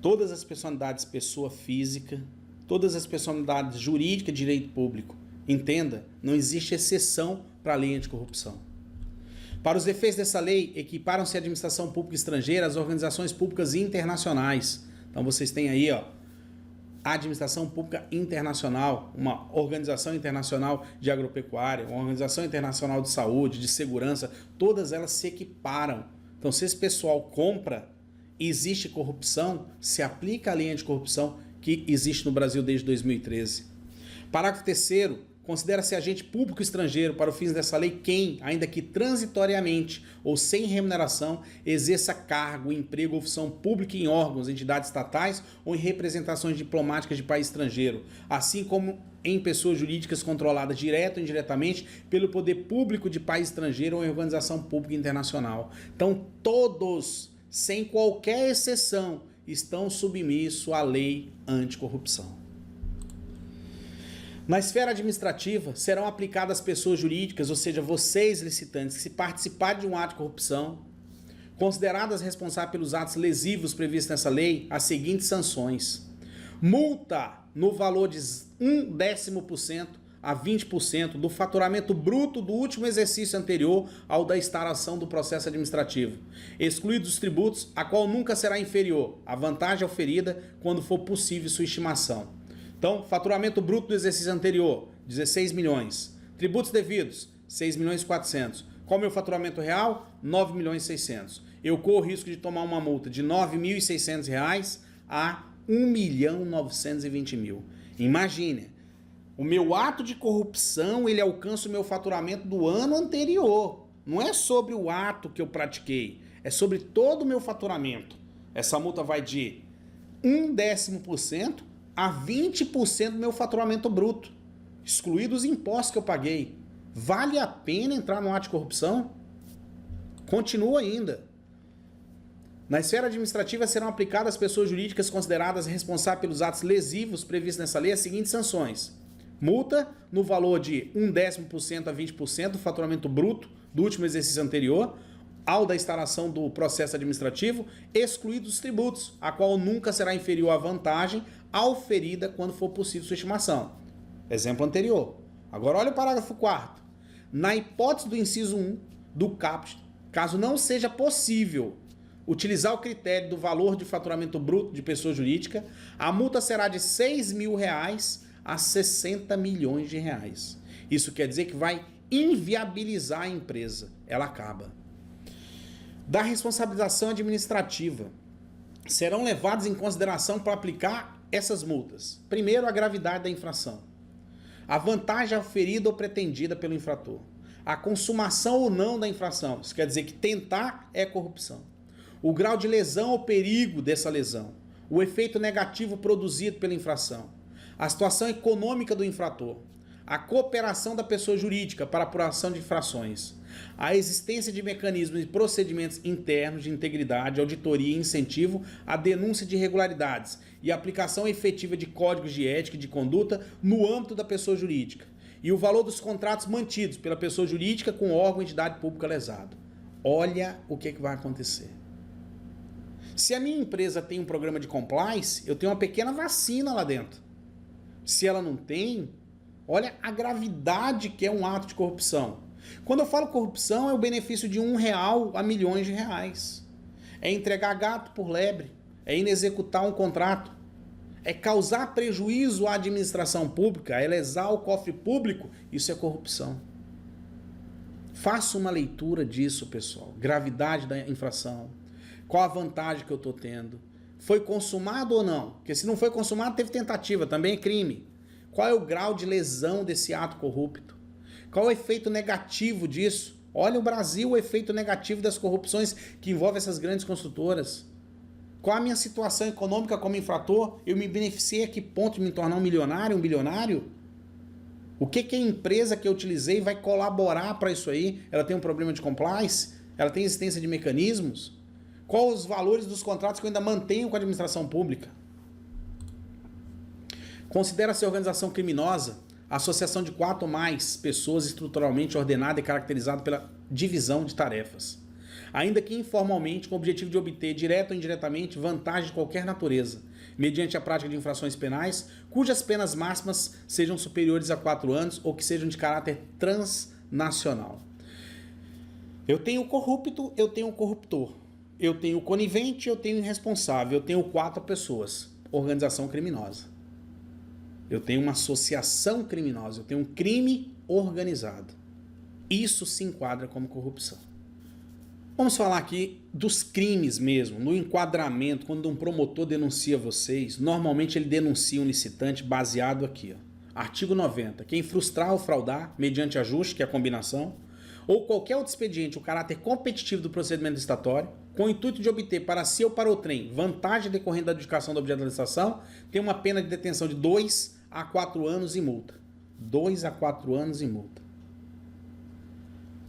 todas as personalidades pessoa física, todas as personalidades jurídicas e direito público. Entenda, não existe exceção para a lei anticorrupção. Para os efeitos dessa lei, equiparam-se a administração pública estrangeira às organizações públicas internacionais. Então vocês têm aí, ó, a administração pública internacional, uma organização internacional de agropecuária, uma organização internacional de saúde, de segurança, todas elas se equiparam. Então, se esse pessoal compra, existe corrupção, se aplica a lei anticorrupção que existe no Brasil desde 2013. Parágrafo 3º, considera-se agente público estrangeiro para os fins dessa lei quem, ainda que transitoriamente ou sem remuneração, exerça cargo, emprego ou função pública em órgãos, entidades estatais ou em representações diplomáticas de país estrangeiro, assim como em pessoas jurídicas controladas direta ou indiretamente pelo poder público de país estrangeiro ou em organização pública internacional. Então, todos, sem qualquer exceção, estão submissos à lei anticorrupção. Na esfera administrativa, serão aplicadas às pessoas jurídicas, ou seja, vocês licitantes, que se participarem de um ato de corrupção, consideradas responsáveis pelos atos lesivos previstos nessa lei, as seguintes sanções. Multa no valor de 0,1% a 20% do faturamento bruto do último exercício anterior ao da instauração do processo administrativo, excluídos os tributos, a qual nunca será inferior à vantagem oferida quando for possível sua estimação. Então, faturamento bruto do exercício anterior, 16 milhões. Tributos devidos, 6 milhões e 400. Qual é o meu faturamento real? 9 milhões e 600. Eu corro o risco de tomar uma multa de R$ 9.600 a R$ 1.920.000. Imagine, o meu ato de corrupção, ele alcança o meu faturamento do ano anterior. Não é sobre o ato que eu pratiquei, é sobre todo o meu faturamento. Essa multa vai de 0,1% a 20% do meu faturamento bruto, excluídos os impostos que eu paguei. Vale a pena entrar no ato de corrupção? Continua ainda. Na esfera administrativa serão aplicadas às pessoas jurídicas consideradas responsáveis pelos atos lesivos previstos nessa lei as seguintes sanções. Multa no valor de 0,1% a 20% do faturamento bruto do último exercício anterior ao da instauração do processo administrativo, excluídos os tributos, a qual nunca será inferior à vantagem auferida quando for possível sua estimação. Exemplo anterior. Agora olha o parágrafo 4º. Na hipótese do inciso 1 do caput, caso não seja possível utilizar o critério do valor de faturamento bruto de pessoa jurídica, a multa será de R$ 6.000 a R$ 60 milhões. Isso quer dizer que vai inviabilizar a empresa. Ela acaba. Da responsabilização administrativa, serão levados em consideração para aplicar essas multas. Primeiro, a gravidade da infração, a vantagem oferida ou pretendida pelo infrator, a consumação ou não da infração, isso quer dizer que tentar é corrupção, o grau de lesão ou perigo dessa lesão, o efeito negativo produzido pela infração, a situação econômica do infrator, a cooperação da pessoa jurídica para a apuração de infrações, a existência de mecanismos e procedimentos internos de integridade, auditoria e incentivo à denúncia de irregularidades e aplicação efetiva de códigos de ética e de conduta no âmbito da pessoa jurídica, e o valor dos contratos mantidos pela pessoa jurídica com o órgão ou entidade pública lesado. Olha o que vai acontecer. Se a minha empresa tem um programa de compliance, eu tenho uma pequena vacina lá dentro. Se ela não tem, olha a gravidade que é um ato de corrupção. Quando eu falo corrupção, é o benefício de R$1 a milhões de reais. É entregar gato por lebre, é inexecutar um contrato, é causar prejuízo à administração pública, é lesar o cofre público, isso é corrupção. Faça uma leitura disso, pessoal. Gravidade da infração. Qual a vantagem que eu estou tendo? Foi consumado ou não? Porque se não foi consumado, teve tentativa, também é crime. Qual é o grau de lesão desse ato corrupto? Qual é o efeito negativo disso? Olha o Brasil, o efeito negativo das corrupções que envolvem essas grandes construtoras. Qual a minha situação econômica como infrator? Eu me beneficiei a que ponto de me tornar um milionário, um bilionário? O que a empresa que eu utilizei vai colaborar para isso aí? Ela tem um problema de compliance? Ela tem existência de mecanismos? Quais os valores dos contratos que eu ainda mantenho com a administração pública? Considera-se organização criminosa a associação de 4 ou mais pessoas estruturalmente ordenada e caracterizada pela divisão de tarefas, ainda que informalmente, com o objetivo de obter, direta ou indiretamente, vantagem de qualquer natureza, mediante a prática de infrações penais, cujas penas máximas sejam superiores a 4 anos ou que sejam de caráter transnacional. Eu tenho o corrupto, eu tenho o corruptor. Eu tenho o conivente, eu tenho o irresponsável. Eu tenho 4 pessoas. Organização criminosa. Eu tenho uma associação criminosa. Eu tenho um crime organizado. Isso se enquadra como corrupção. Vamos falar aqui dos crimes mesmo, no enquadramento, quando um promotor denuncia vocês, normalmente ele denuncia um licitante baseado aqui, ó. Artigo 90. Quem frustrar ou fraudar, mediante ajuste, que é a combinação, ou qualquer outro expediente, o caráter competitivo do procedimento licitatório, com o intuito de obter para si ou para o trem vantagem decorrente da adjudicação do objeto da licitação, tem uma pena de detenção de 2 a 4 anos e multa. 2 a 4 anos e multa.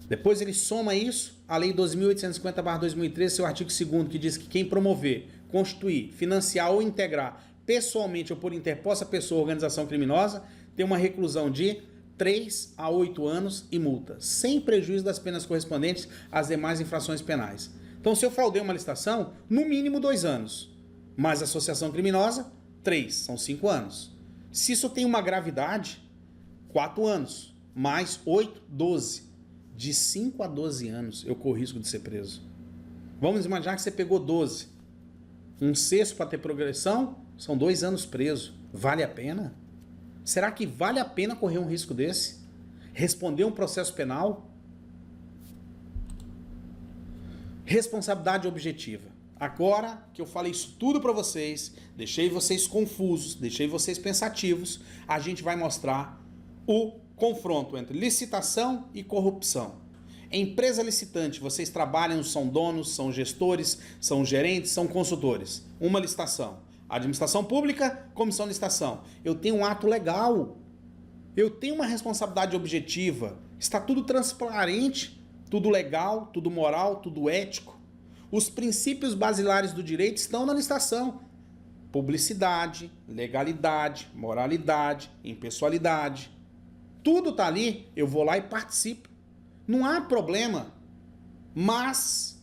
Depois ele soma isso à Lei 2.850/2013, seu artigo 2º, que diz que quem promover, constituir, financiar ou integrar pessoalmente ou por interposta pessoa ou organização criminosa tem uma reclusão de 3 a 8 anos e multa, sem prejuízo das penas correspondentes às demais infrações penais. Então, se eu fraudei uma licitação, no mínimo 2 anos, mais associação criminosa, 3, são 5 anos. Se isso tem uma gravidade, 4 anos, mais 8, 12. De 5 a 12 anos eu corro risco de ser preso. Vamos imaginar que você pegou 12. 1/6 para ter progressão, são 2 anos preso. Vale a pena? Será que vale a pena correr um risco desse? Responder um processo penal? Responsabilidade objetiva. Agora que eu falei isso tudo para vocês, deixei vocês confusos, deixei vocês pensativos, a gente vai mostrar o confronto entre licitação e corrupção. Empresa licitante, vocês trabalham, são donos, são gestores, são gerentes, são consultores. Uma licitação. Administração pública, comissão de licitação. Eu tenho um ato legal. Eu tenho uma responsabilidade objetiva. Está tudo transparente, tudo legal, tudo moral, tudo ético. Os princípios basilares do direito estão na licitação. Publicidade, legalidade, moralidade, impessoalidade. Tudo está ali, eu vou lá e participo. Não há problema. Mas,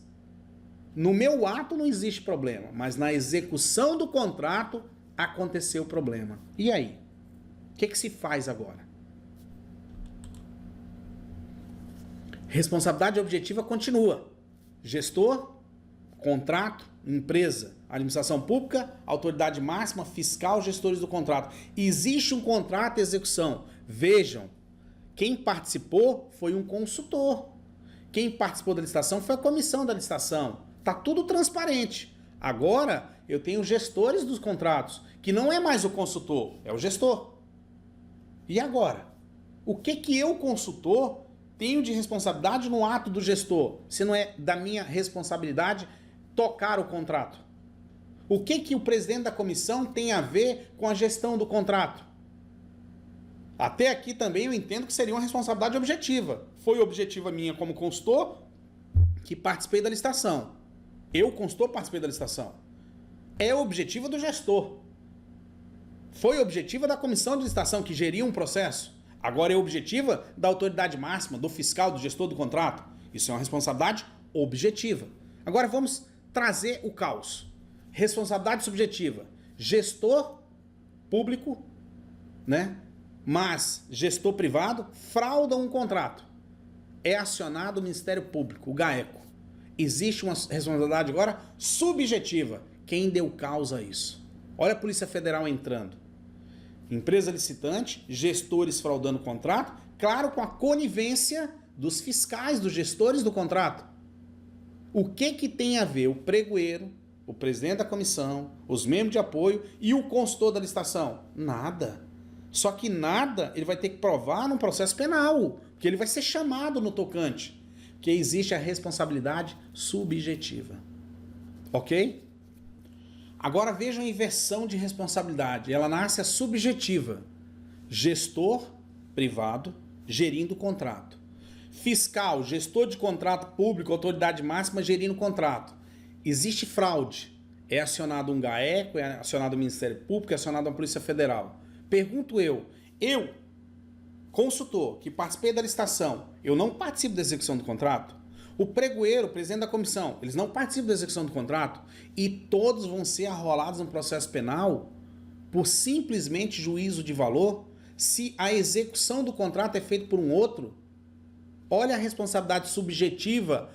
no meu ato não existe problema. Mas na execução do contrato, aconteceu o problema. E aí? O que se faz agora? Responsabilidade objetiva continua. Gestor, contrato, empresa, administração pública, autoridade máxima, fiscal, gestores do contrato. Existe um contrato de execução. Vejam, quem participou foi um consultor. Quem participou da licitação foi a comissão da licitação. Está tudo transparente. Agora, eu tenho gestores dos contratos, que não é mais o consultor, é o gestor. E agora? O que eu, consultor, tenho de responsabilidade no ato do gestor, se não é da minha responsabilidade tocar o contrato? O que o presidente da comissão tem a ver com a gestão do contrato? Até aqui também eu entendo que seria uma responsabilidade objetiva. Foi objetiva minha como consultor, que participei da licitação. Eu, consultor, participei da licitação. É objetiva do gestor. Foi objetiva da comissão de licitação, que geria um processo. Agora é objetiva da autoridade máxima, do fiscal, do gestor do contrato. Isso é uma responsabilidade objetiva. Agora vamos trazer o caos. Responsabilidade subjetiva. Gestor público, né? Mas gestor privado frauda um contrato. É acionado o Ministério Público, o GAECO. Existe uma responsabilidade agora subjetiva. Quem deu causa a isso? Olha a Polícia Federal entrando. Empresa licitante, gestores fraudando o contrato, claro, com a conivência dos fiscais, dos gestores do contrato. O que tem a ver o pregoeiro, o presidente da comissão, os membros de apoio e o consultor da licitação? Nada. Só que nada ele vai ter que provar num processo penal, porque ele vai ser chamado no tocante, porque existe a responsabilidade subjetiva. Ok? Agora vejam a inversão de responsabilidade. Ela nasce a subjetiva. Gestor privado gerindo o contrato. Fiscal, gestor de contrato público, autoridade máxima gerindo o contrato. Existe fraude. É acionado um GAECO, é acionado o Ministério Público, é acionado a Polícia Federal. Pergunto eu, consultor, que participei da licitação, eu não participo da execução do contrato? O pregoeiro, o presidente da comissão, eles não participam da execução do contrato e todos vão ser arrolados no processo penal por simplesmente juízo de valor se a execução do contrato é feita por um outro? Olha a responsabilidade subjetiva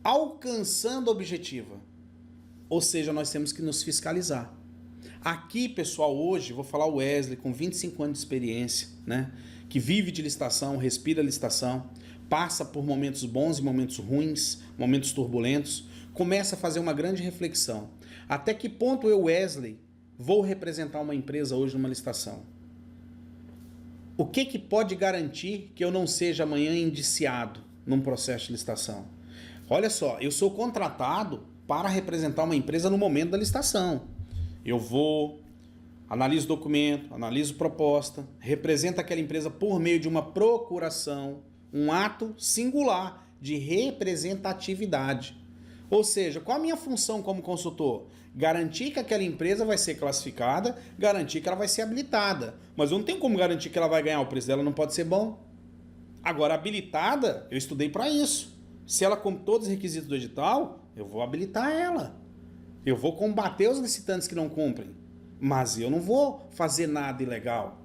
alcançando a objetiva. Ou seja, nós temos que nos fiscalizar. Aqui, pessoal, hoje, vou falar o Wesley, com 25 anos de experiência, né? Que vive de licitação, respira licitação, passa por momentos bons e momentos ruins, momentos turbulentos, começa a fazer uma grande reflexão. Até que ponto eu, Wesley, vou representar uma empresa hoje numa licitação? O que pode garantir que eu não seja amanhã indiciado num processo de licitação? Olha só, eu sou contratado para representar uma empresa no momento da licitação. Eu vou, analiso documento, analiso proposta, represento aquela empresa por meio de uma procuração, um ato singular de representatividade. Ou seja, qual a minha função como consultor? Garantir que aquela empresa vai ser classificada, garantir que ela vai ser habilitada. Mas eu não tenho como garantir que ela vai ganhar, o preço dela não pode ser bom. Agora, habilitada, eu estudei para isso. Se ela cumpre todos os requisitos do edital, eu vou habilitar ela. Eu vou combater os licitantes que não cumprem. Mas eu não vou fazer nada ilegal.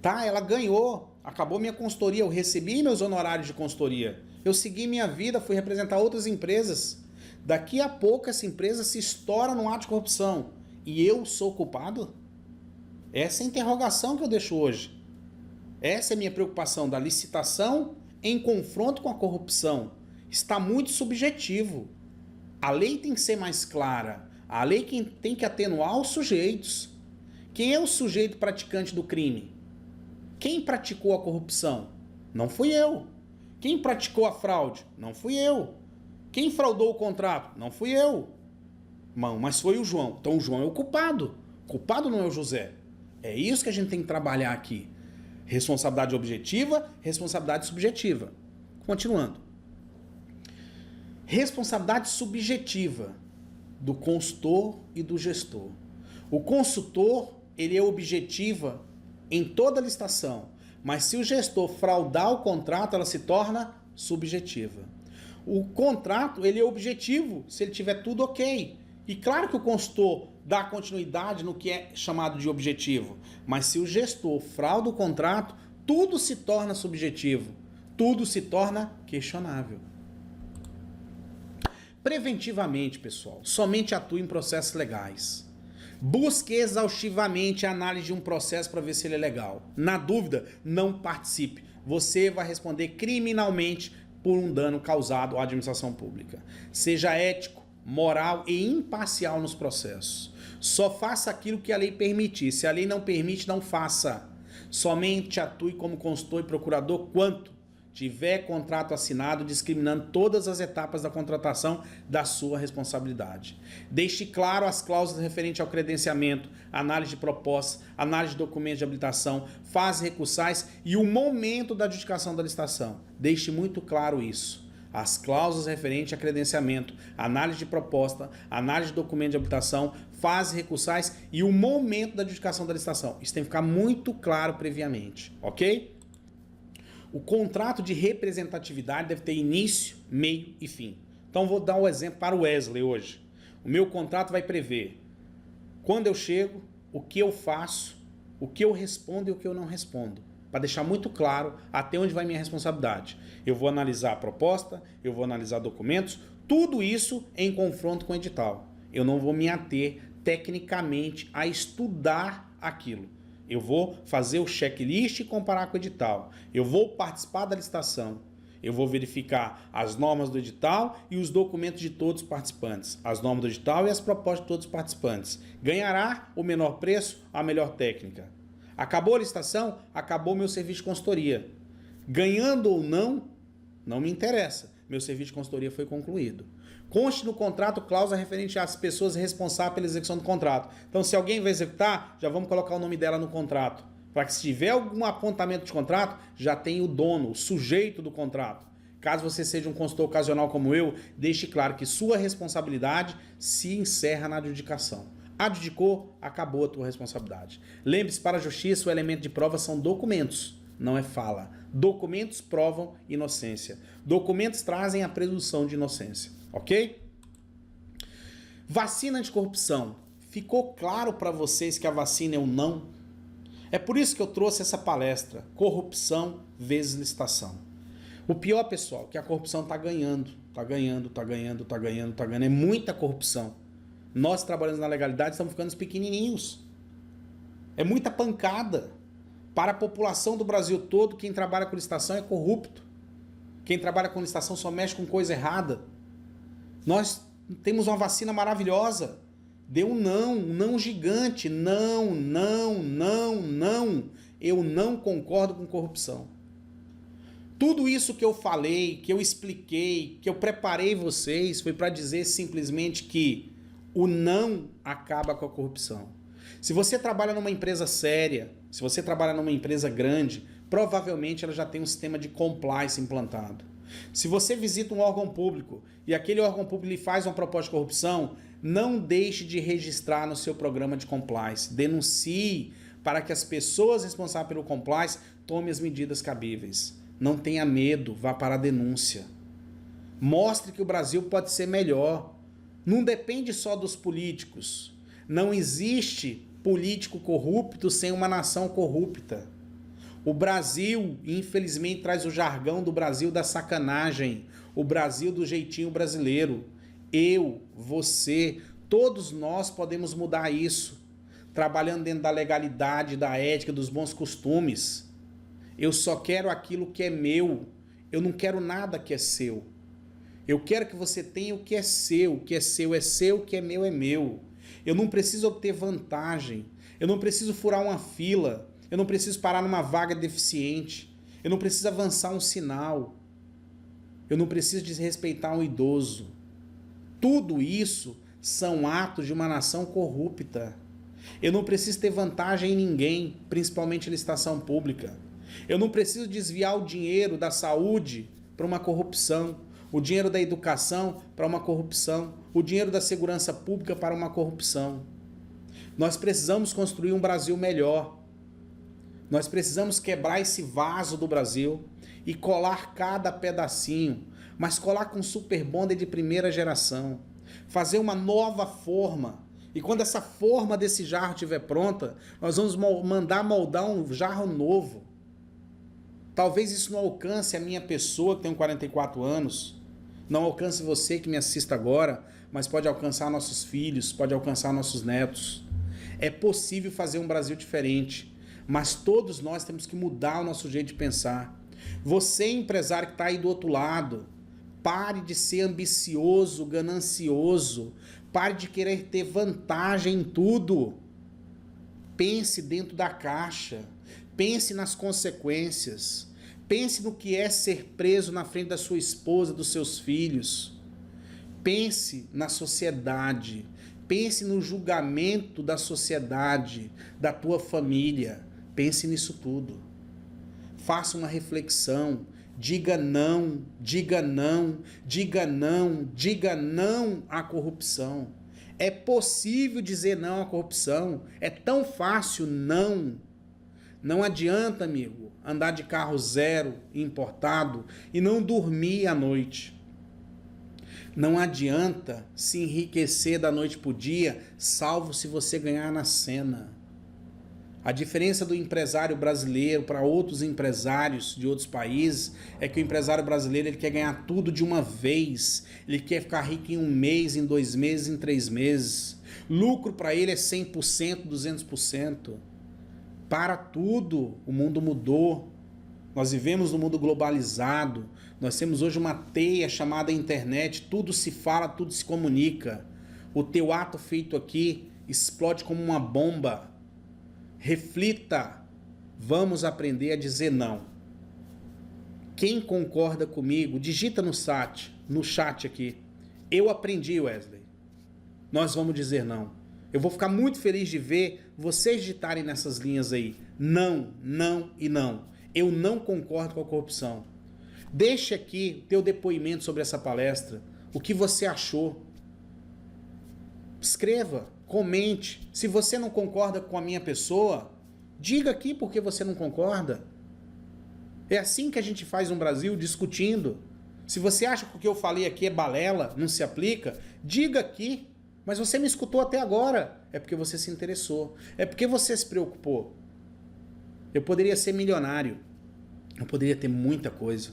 Tá, ela ganhou, acabou minha consultoria, eu recebi meus honorários de consultoria. Eu segui minha vida, fui representar outras empresas. Daqui a pouco essa empresa se estoura num ato de corrupção. E eu sou culpado? Essa é a interrogação que eu deixo hoje. Essa é a minha preocupação da licitação em confronto com a corrupção. Está muito subjetivo. A lei tem que ser mais clara. A lei tem que atenuar os sujeitos. Quem é o sujeito praticante do crime? Quem praticou a corrupção? Não fui eu. Quem praticou a fraude? Não fui eu. Quem fraudou o contrato? Não fui eu. Mas foi o João. Então o João é o culpado. O culpado não é o José. É isso que a gente tem que trabalhar aqui. Responsabilidade objetiva, responsabilidade subjetiva. Continuando. Responsabilidade subjetiva do consultor e do gestor. O consultor, ele é objetiva em toda a licitação, mas se o gestor fraudar o contrato, ela se torna subjetiva. O contrato, ele é objetivo se ele tiver tudo ok. E claro que o consultor dá continuidade no que é chamado de objetivo, mas se o gestor frauda o contrato, tudo se torna subjetivo, tudo se torna questionável. Preventivamente, pessoal, somente atue em processos legais. Busque exaustivamente a análise de um processo para ver se ele é legal. Na dúvida, não participe. Você vai responder criminalmente por um dano causado à administração pública. Seja ético, moral e imparcial nos processos. Só faça aquilo que a lei permitir. Se a lei não permite, não faça. Somente atue como consultor e procurador quanto tiver contrato assinado discriminando todas as etapas da contratação da sua responsabilidade. Deixe claro as cláusulas referentes ao credenciamento, análise de propostas, análise de documentos de habilitação, fases recursais e o momento da adjudicação da licitação. Deixe muito claro isso. As cláusulas referentes a credenciamento, análise de proposta, análise de documento de habilitação, fases recursais e o momento da adjudicação da licitação. Isso tem que ficar muito claro previamente, ok? O contrato de representatividade deve ter início, meio e fim. Então vou dar um exemplo para o Wesley hoje. O meu contrato vai prever quando eu chego, o que eu faço, o que eu respondo e o que eu não respondo. Para deixar muito claro até onde vai minha responsabilidade. Eu vou analisar a proposta, eu vou analisar documentos, tudo isso em confronto com o edital. Eu não vou me ater tecnicamente a estudar aquilo. Eu vou fazer o checklist e comparar com o edital. Eu vou participar da licitação. Eu vou verificar as normas do edital e os documentos de todos os participantes. As normas do edital e as propostas de todos os participantes. Ganhará o menor preço, a melhor técnica. Acabou a licitação? Acabou o meu serviço de consultoria. Ganhando ou não, não me interessa. Meu serviço de consultoria foi concluído. Conste no contrato cláusula referente às pessoas responsáveis pela execução do contrato. Então, se alguém vai executar, já vamos colocar o nome dela no contrato. Para que se tiver algum apontamento de contrato, já tem o dono, o sujeito do contrato. Caso você seja um consultor ocasional como eu, deixe claro que sua responsabilidade se encerra na adjudicação. Adjudicou, acabou a tua responsabilidade. Lembre-se, para a justiça, o elemento de prova são documentos, não é fala. Documentos provam inocência. Documentos trazem a presunção de inocência, ok? Vacina anticorrupção. Ficou claro para vocês que a vacina é um não? É por isso que eu trouxe essa palestra, corrupção vezes licitação. O pior, pessoal, é que a corrupção está ganhando. É muita corrupção. Nós trabalhando na legalidade estamos ficando pequenininhos. É muita pancada. Para a população do Brasil todo, quem trabalha com licitação é corrupto. Quem trabalha com licitação só mexe com coisa errada. Nós temos uma vacina maravilhosa. Deu um não gigante. Não. Eu não concordo com corrupção. Tudo isso que eu falei, que eu expliquei, que eu preparei vocês, foi para dizer simplesmente que o não acaba com a corrupção. Se você trabalha numa empresa séria, se você trabalha numa empresa grande, provavelmente ela já tem um sistema de compliance implantado. Se você visita um órgão público e aquele órgão público lhe faz uma proposta de corrupção, não deixe de registrar no seu programa de compliance. Denuncie para que as pessoas responsáveis pelo compliance tomem as medidas cabíveis. Não tenha medo, vá para a denúncia. Mostre que o Brasil pode ser melhor. Não depende só dos políticos. Não existe político corrupto sem uma nação corrupta. O Brasil, infelizmente, traz o jargão do Brasil da sacanagem, o Brasil do jeitinho brasileiro. Eu, você, todos nós podemos mudar isso, trabalhando dentro da legalidade, da ética, dos bons costumes. Eu só quero aquilo que é meu, eu não quero nada que é seu. Eu quero que você tenha o que é seu é seu, o que é meu é meu. Eu não preciso obter vantagem, eu não preciso furar uma fila, eu não preciso parar numa vaga deficiente, eu não preciso avançar um sinal, eu não preciso desrespeitar um idoso. Tudo isso são atos de uma nação corrupta. Eu não preciso ter vantagem em ninguém, principalmente licitação pública. Eu não preciso desviar o dinheiro da saúde para uma corrupção, o dinheiro da educação para uma corrupção, o dinheiro da segurança pública para uma corrupção. Nós precisamos construir um Brasil melhor. Nós precisamos quebrar esse vaso do Brasil e colar cada pedacinho, mas colar com super bonder de primeira geração. Fazer uma nova forma. E quando essa forma desse jarro estiver pronta, nós vamos mandar moldar um jarro novo. Talvez isso não alcance a minha pessoa, que tem 44 anos, não alcance você que me assista agora, mas pode alcançar nossos filhos, pode alcançar nossos netos. É possível fazer um Brasil diferente, mas todos nós temos que mudar o nosso jeito de pensar. Você, empresário que está aí do outro lado, pare de ser ambicioso, ganancioso, pare de querer ter vantagem em tudo. Pense dentro da caixa, pense nas consequências, pense no que é ser preso na frente da sua esposa, dos seus filhos. Pense na sociedade, pense no julgamento da sociedade, da tua família. Pense nisso tudo. Faça uma reflexão. Diga não, diga não, diga não, diga não à corrupção. É possível dizer não à corrupção. É tão fácil não. Não adianta, amigo, andar de carro zero importado e não dormir à noite. Não adianta se enriquecer da noite para o dia, salvo se você ganhar na cena. A diferença do empresário brasileiro para outros empresários de outros países é que o empresário brasileiro ele quer ganhar tudo de uma vez. Ele quer ficar rico em 1 mês, em 2 meses, em 3 meses. Lucro para ele é 100%, 200%. Para tudo, o mundo mudou. Nós vivemos num mundo globalizado. Nós temos hoje uma teia chamada internet. Tudo se fala, tudo se comunica. O teu ato feito aqui explode como uma bomba. Reflita, vamos aprender a dizer não. Quem concorda comigo, digita no chat aqui. Eu aprendi, Wesley. Nós vamos dizer não. Eu vou ficar muito feliz de ver vocês digitarem nessas linhas aí. Não, não e não. Eu não concordo com a corrupção. Deixe aqui teu depoimento sobre essa palestra. O que você achou? Escreva. Comente. Se você não concorda com a minha pessoa, diga aqui por que você não concorda. É assim que a gente faz no Brasil, discutindo. Se você acha que o que eu falei aqui é balela, não se aplica, diga aqui. Mas você me escutou até agora. É porque você se interessou. É porque você se preocupou. Eu poderia ser milionário. Eu poderia ter muita coisa.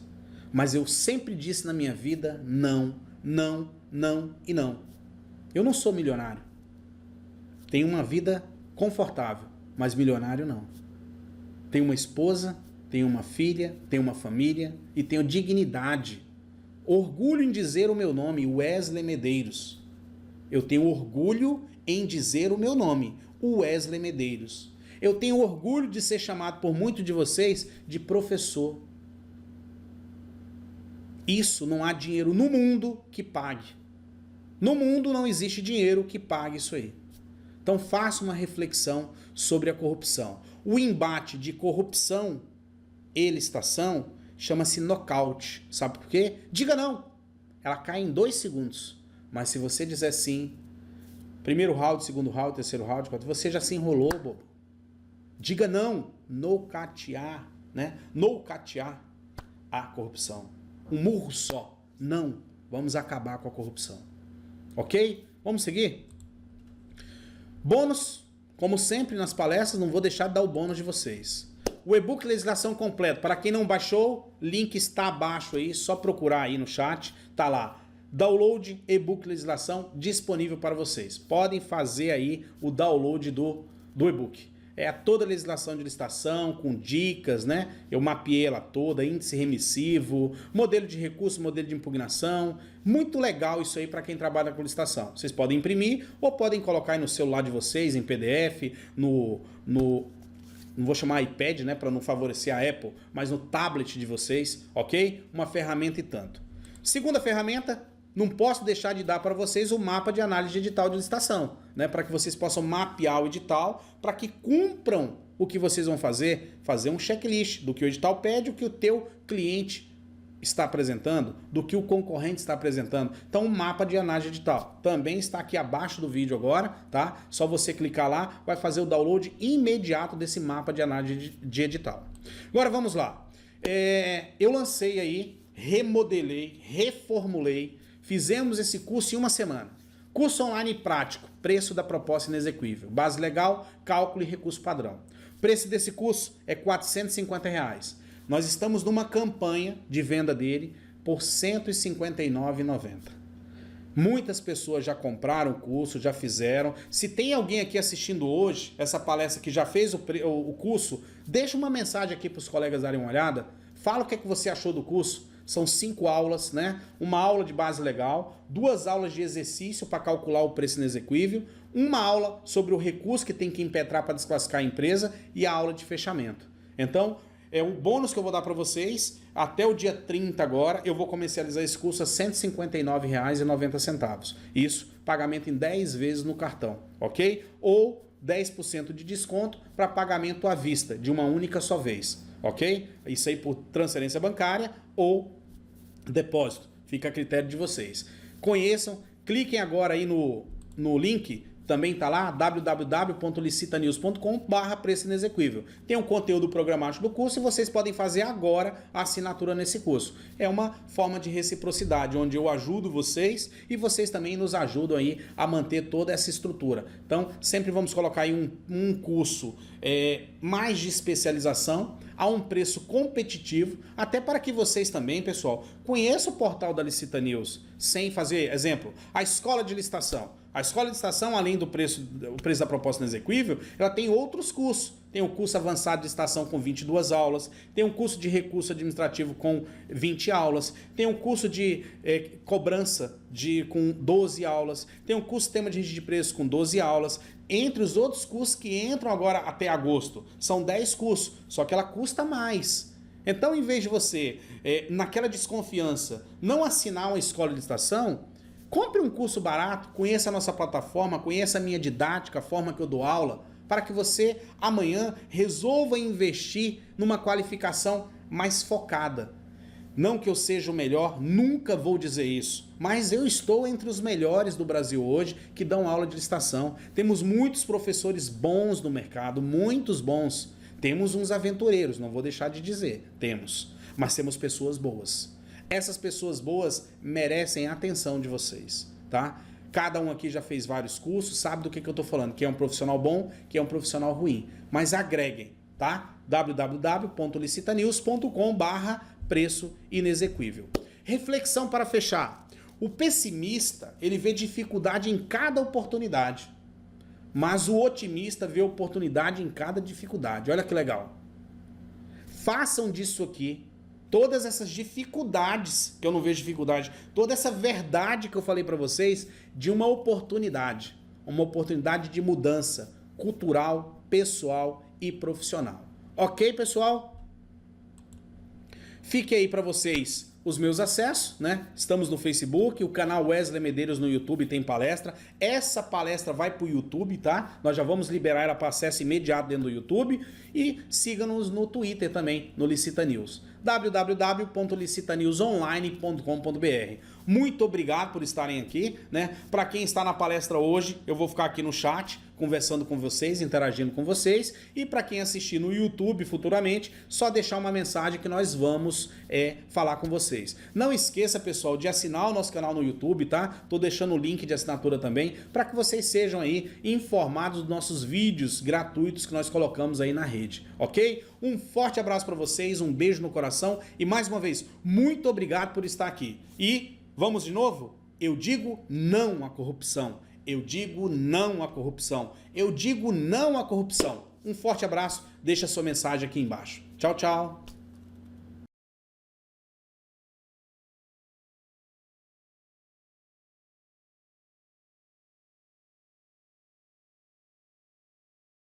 Mas eu sempre disse na minha vida, não, não, não e não. Eu não sou milionário. Tenho uma vida confortável, mas milionário não. Tenho uma esposa, tenho uma filha, tenho uma família e tenho dignidade. Orgulho em dizer o meu nome, Wesley Medeiros. Eu tenho orgulho em dizer o meu nome, Wesley Medeiros. Eu tenho orgulho de ser chamado por muitos de vocês de professor. Isso não há dinheiro no mundo que pague. No mundo não existe dinheiro que pague isso aí. Então faça uma reflexão sobre a corrupção. O embate de corrupção e licitação chama-se nocaute. Sabe por quê? Diga não. Ela cai em 2 segundos. Mas se você dizer sim, primeiro round, segundo round, terceiro round, quarto, você já se enrolou, bobo. Diga não. Nocautear, né? Nocautear a corrupção. Um murro só. Não. Vamos acabar com a corrupção. Ok? Vamos seguir? Bônus, como sempre nas palestras, não vou deixar de dar o bônus de vocês. O e-book Legislação Completo, para quem não baixou, link está abaixo aí, só procurar aí no chat, tá lá. Download e-book Legislação disponível para vocês. Podem fazer aí o download do e-book. É toda a legislação de licitação, com dicas, né? Eu mapeei ela toda, índice remissivo, modelo de recurso, modelo de impugnação. Muito legal isso aí para quem trabalha com licitação. Vocês podem imprimir ou podem colocar aí no celular de vocês, em PDF, não vou chamar iPad, né, para não favorecer a Apple, mas no tablet de vocês, ok? Uma ferramenta e tanto. Segunda ferramenta, não posso deixar de dar para vocês o mapa de análise de edital de licitação, né, para que vocês possam mapear o edital, para que cumpram o que vocês vão fazer um checklist do que o edital pede, o que o teu cliente está apresentando, do que o concorrente está apresentando. Então, um mapa de análise de edital também está aqui abaixo do vídeo agora, tá? Só você clicar lá, vai fazer o download imediato desse mapa de análise de edital. Agora, vamos lá. Eu lancei aí, remodelei, reformulei, fizemos esse curso em 1 semana. Curso online prático, preço da proposta inexequível, base legal, cálculo e recurso padrão. O preço desse curso é R$ 450. Nós estamos numa campanha de venda dele por R$ 159,90. Muitas pessoas já compraram o curso, já fizeram. Se tem alguém aqui assistindo hoje, essa palestra que já fez o curso, deixa uma mensagem aqui para os colegas darem uma olhada. Fala o que é que você achou do curso. São 5 aulas, né? Uma aula de base legal, 2 aulas de exercício para calcular o preço inexequível, uma aula sobre o recurso que tem que impetrar para desclassificar a empresa e a aula de fechamento. Então, é o bônus que eu vou dar para vocês. Até o dia 30 agora, eu vou comercializar esse curso a R$ 159,90. Isso, pagamento em 10 vezes no cartão, ok? Ou 10% de desconto para pagamento à vista, de uma única só vez, ok? Isso aí por transferência bancária ou depósito. Fica a critério de vocês. Conheçam, cliquem agora aí no link, também está lá, www.licitanews.com/preço inexequível. Tem um conteúdo programático do curso e vocês podem fazer agora a assinatura nesse curso. É uma forma de reciprocidade, onde eu ajudo vocês e vocês também nos ajudam aí a manter toda essa estrutura. Então, sempre vamos colocar aí um curso mais de especialização, a um preço competitivo, até para que vocês também, pessoal, conheçam o portal da Licita News, sem fazer, exemplo, a escola de licitação. A escola de licitação, além do preço da proposta inexequível, ela tem outros cursos. Tem o curso avançado de licitação com 22 aulas, tem um curso de recurso administrativo com 20 aulas, tem um curso de cobrança com 12 aulas, tem um curso de sistema de registro de preços com 12 aulas, entre os outros cursos que entram agora até agosto. São 10 cursos, só que ela custa mais. Então, em vez de você, naquela desconfiança, não assinar uma escola de licitação, compre um curso barato, conheça a nossa plataforma, conheça a minha didática, a forma que eu dou aula, para que você amanhã resolva investir numa qualificação mais focada. Não que eu seja o melhor, nunca vou dizer isso, mas eu estou entre os melhores do Brasil hoje que dão aula de licitação. Temos muitos professores bons no mercado, muitos bons. Temos uns aventureiros, não vou deixar de dizer, mas temos pessoas boas. Essas pessoas boas merecem a atenção de vocês, tá? Cada um aqui já fez vários cursos, sabe do que eu estou falando, que é um profissional bom, que é um profissional ruim. Mas agreguem, tá? www.licitanews.com/preço inexequível. Reflexão para fechar. O pessimista, ele vê dificuldade em cada oportunidade, mas o otimista vê oportunidade em cada dificuldade. Olha que legal. Façam disso aqui, todas essas dificuldades, que eu não vejo dificuldade, toda essa verdade que eu falei para vocês, de uma oportunidade de mudança cultural, pessoal e profissional. Ok, pessoal? Fique aí para vocês os meus acessos, né? Estamos no Facebook, o canal Wesley Medeiros no YouTube tem palestra. Essa palestra vai para o YouTube, tá? Nós já vamos liberar ela para acesso imediato dentro do YouTube. E siga-nos no Twitter também, no Licita News. www.licitaNewsOnline.com.br. Muito obrigado por estarem aqui, né? Para quem está na palestra hoje, eu vou ficar aqui no chat conversando com vocês, interagindo com vocês, e para quem assistir no YouTube futuramente, só deixar uma mensagem que nós vamos falar com vocês. Não esqueça, pessoal, de assinar o nosso canal no YouTube, tá? Tô deixando o link de assinatura também, para que vocês sejam aí informados dos nossos vídeos gratuitos que nós colocamos aí na rede, ok? Um forte abraço para vocês, um beijo no coração e mais uma vez, muito obrigado por estar aqui. E vamos de novo? Eu digo não à corrupção. Eu digo não à corrupção. Eu digo não à corrupção. Um forte abraço, deixa sua mensagem aqui embaixo. Tchau, tchau.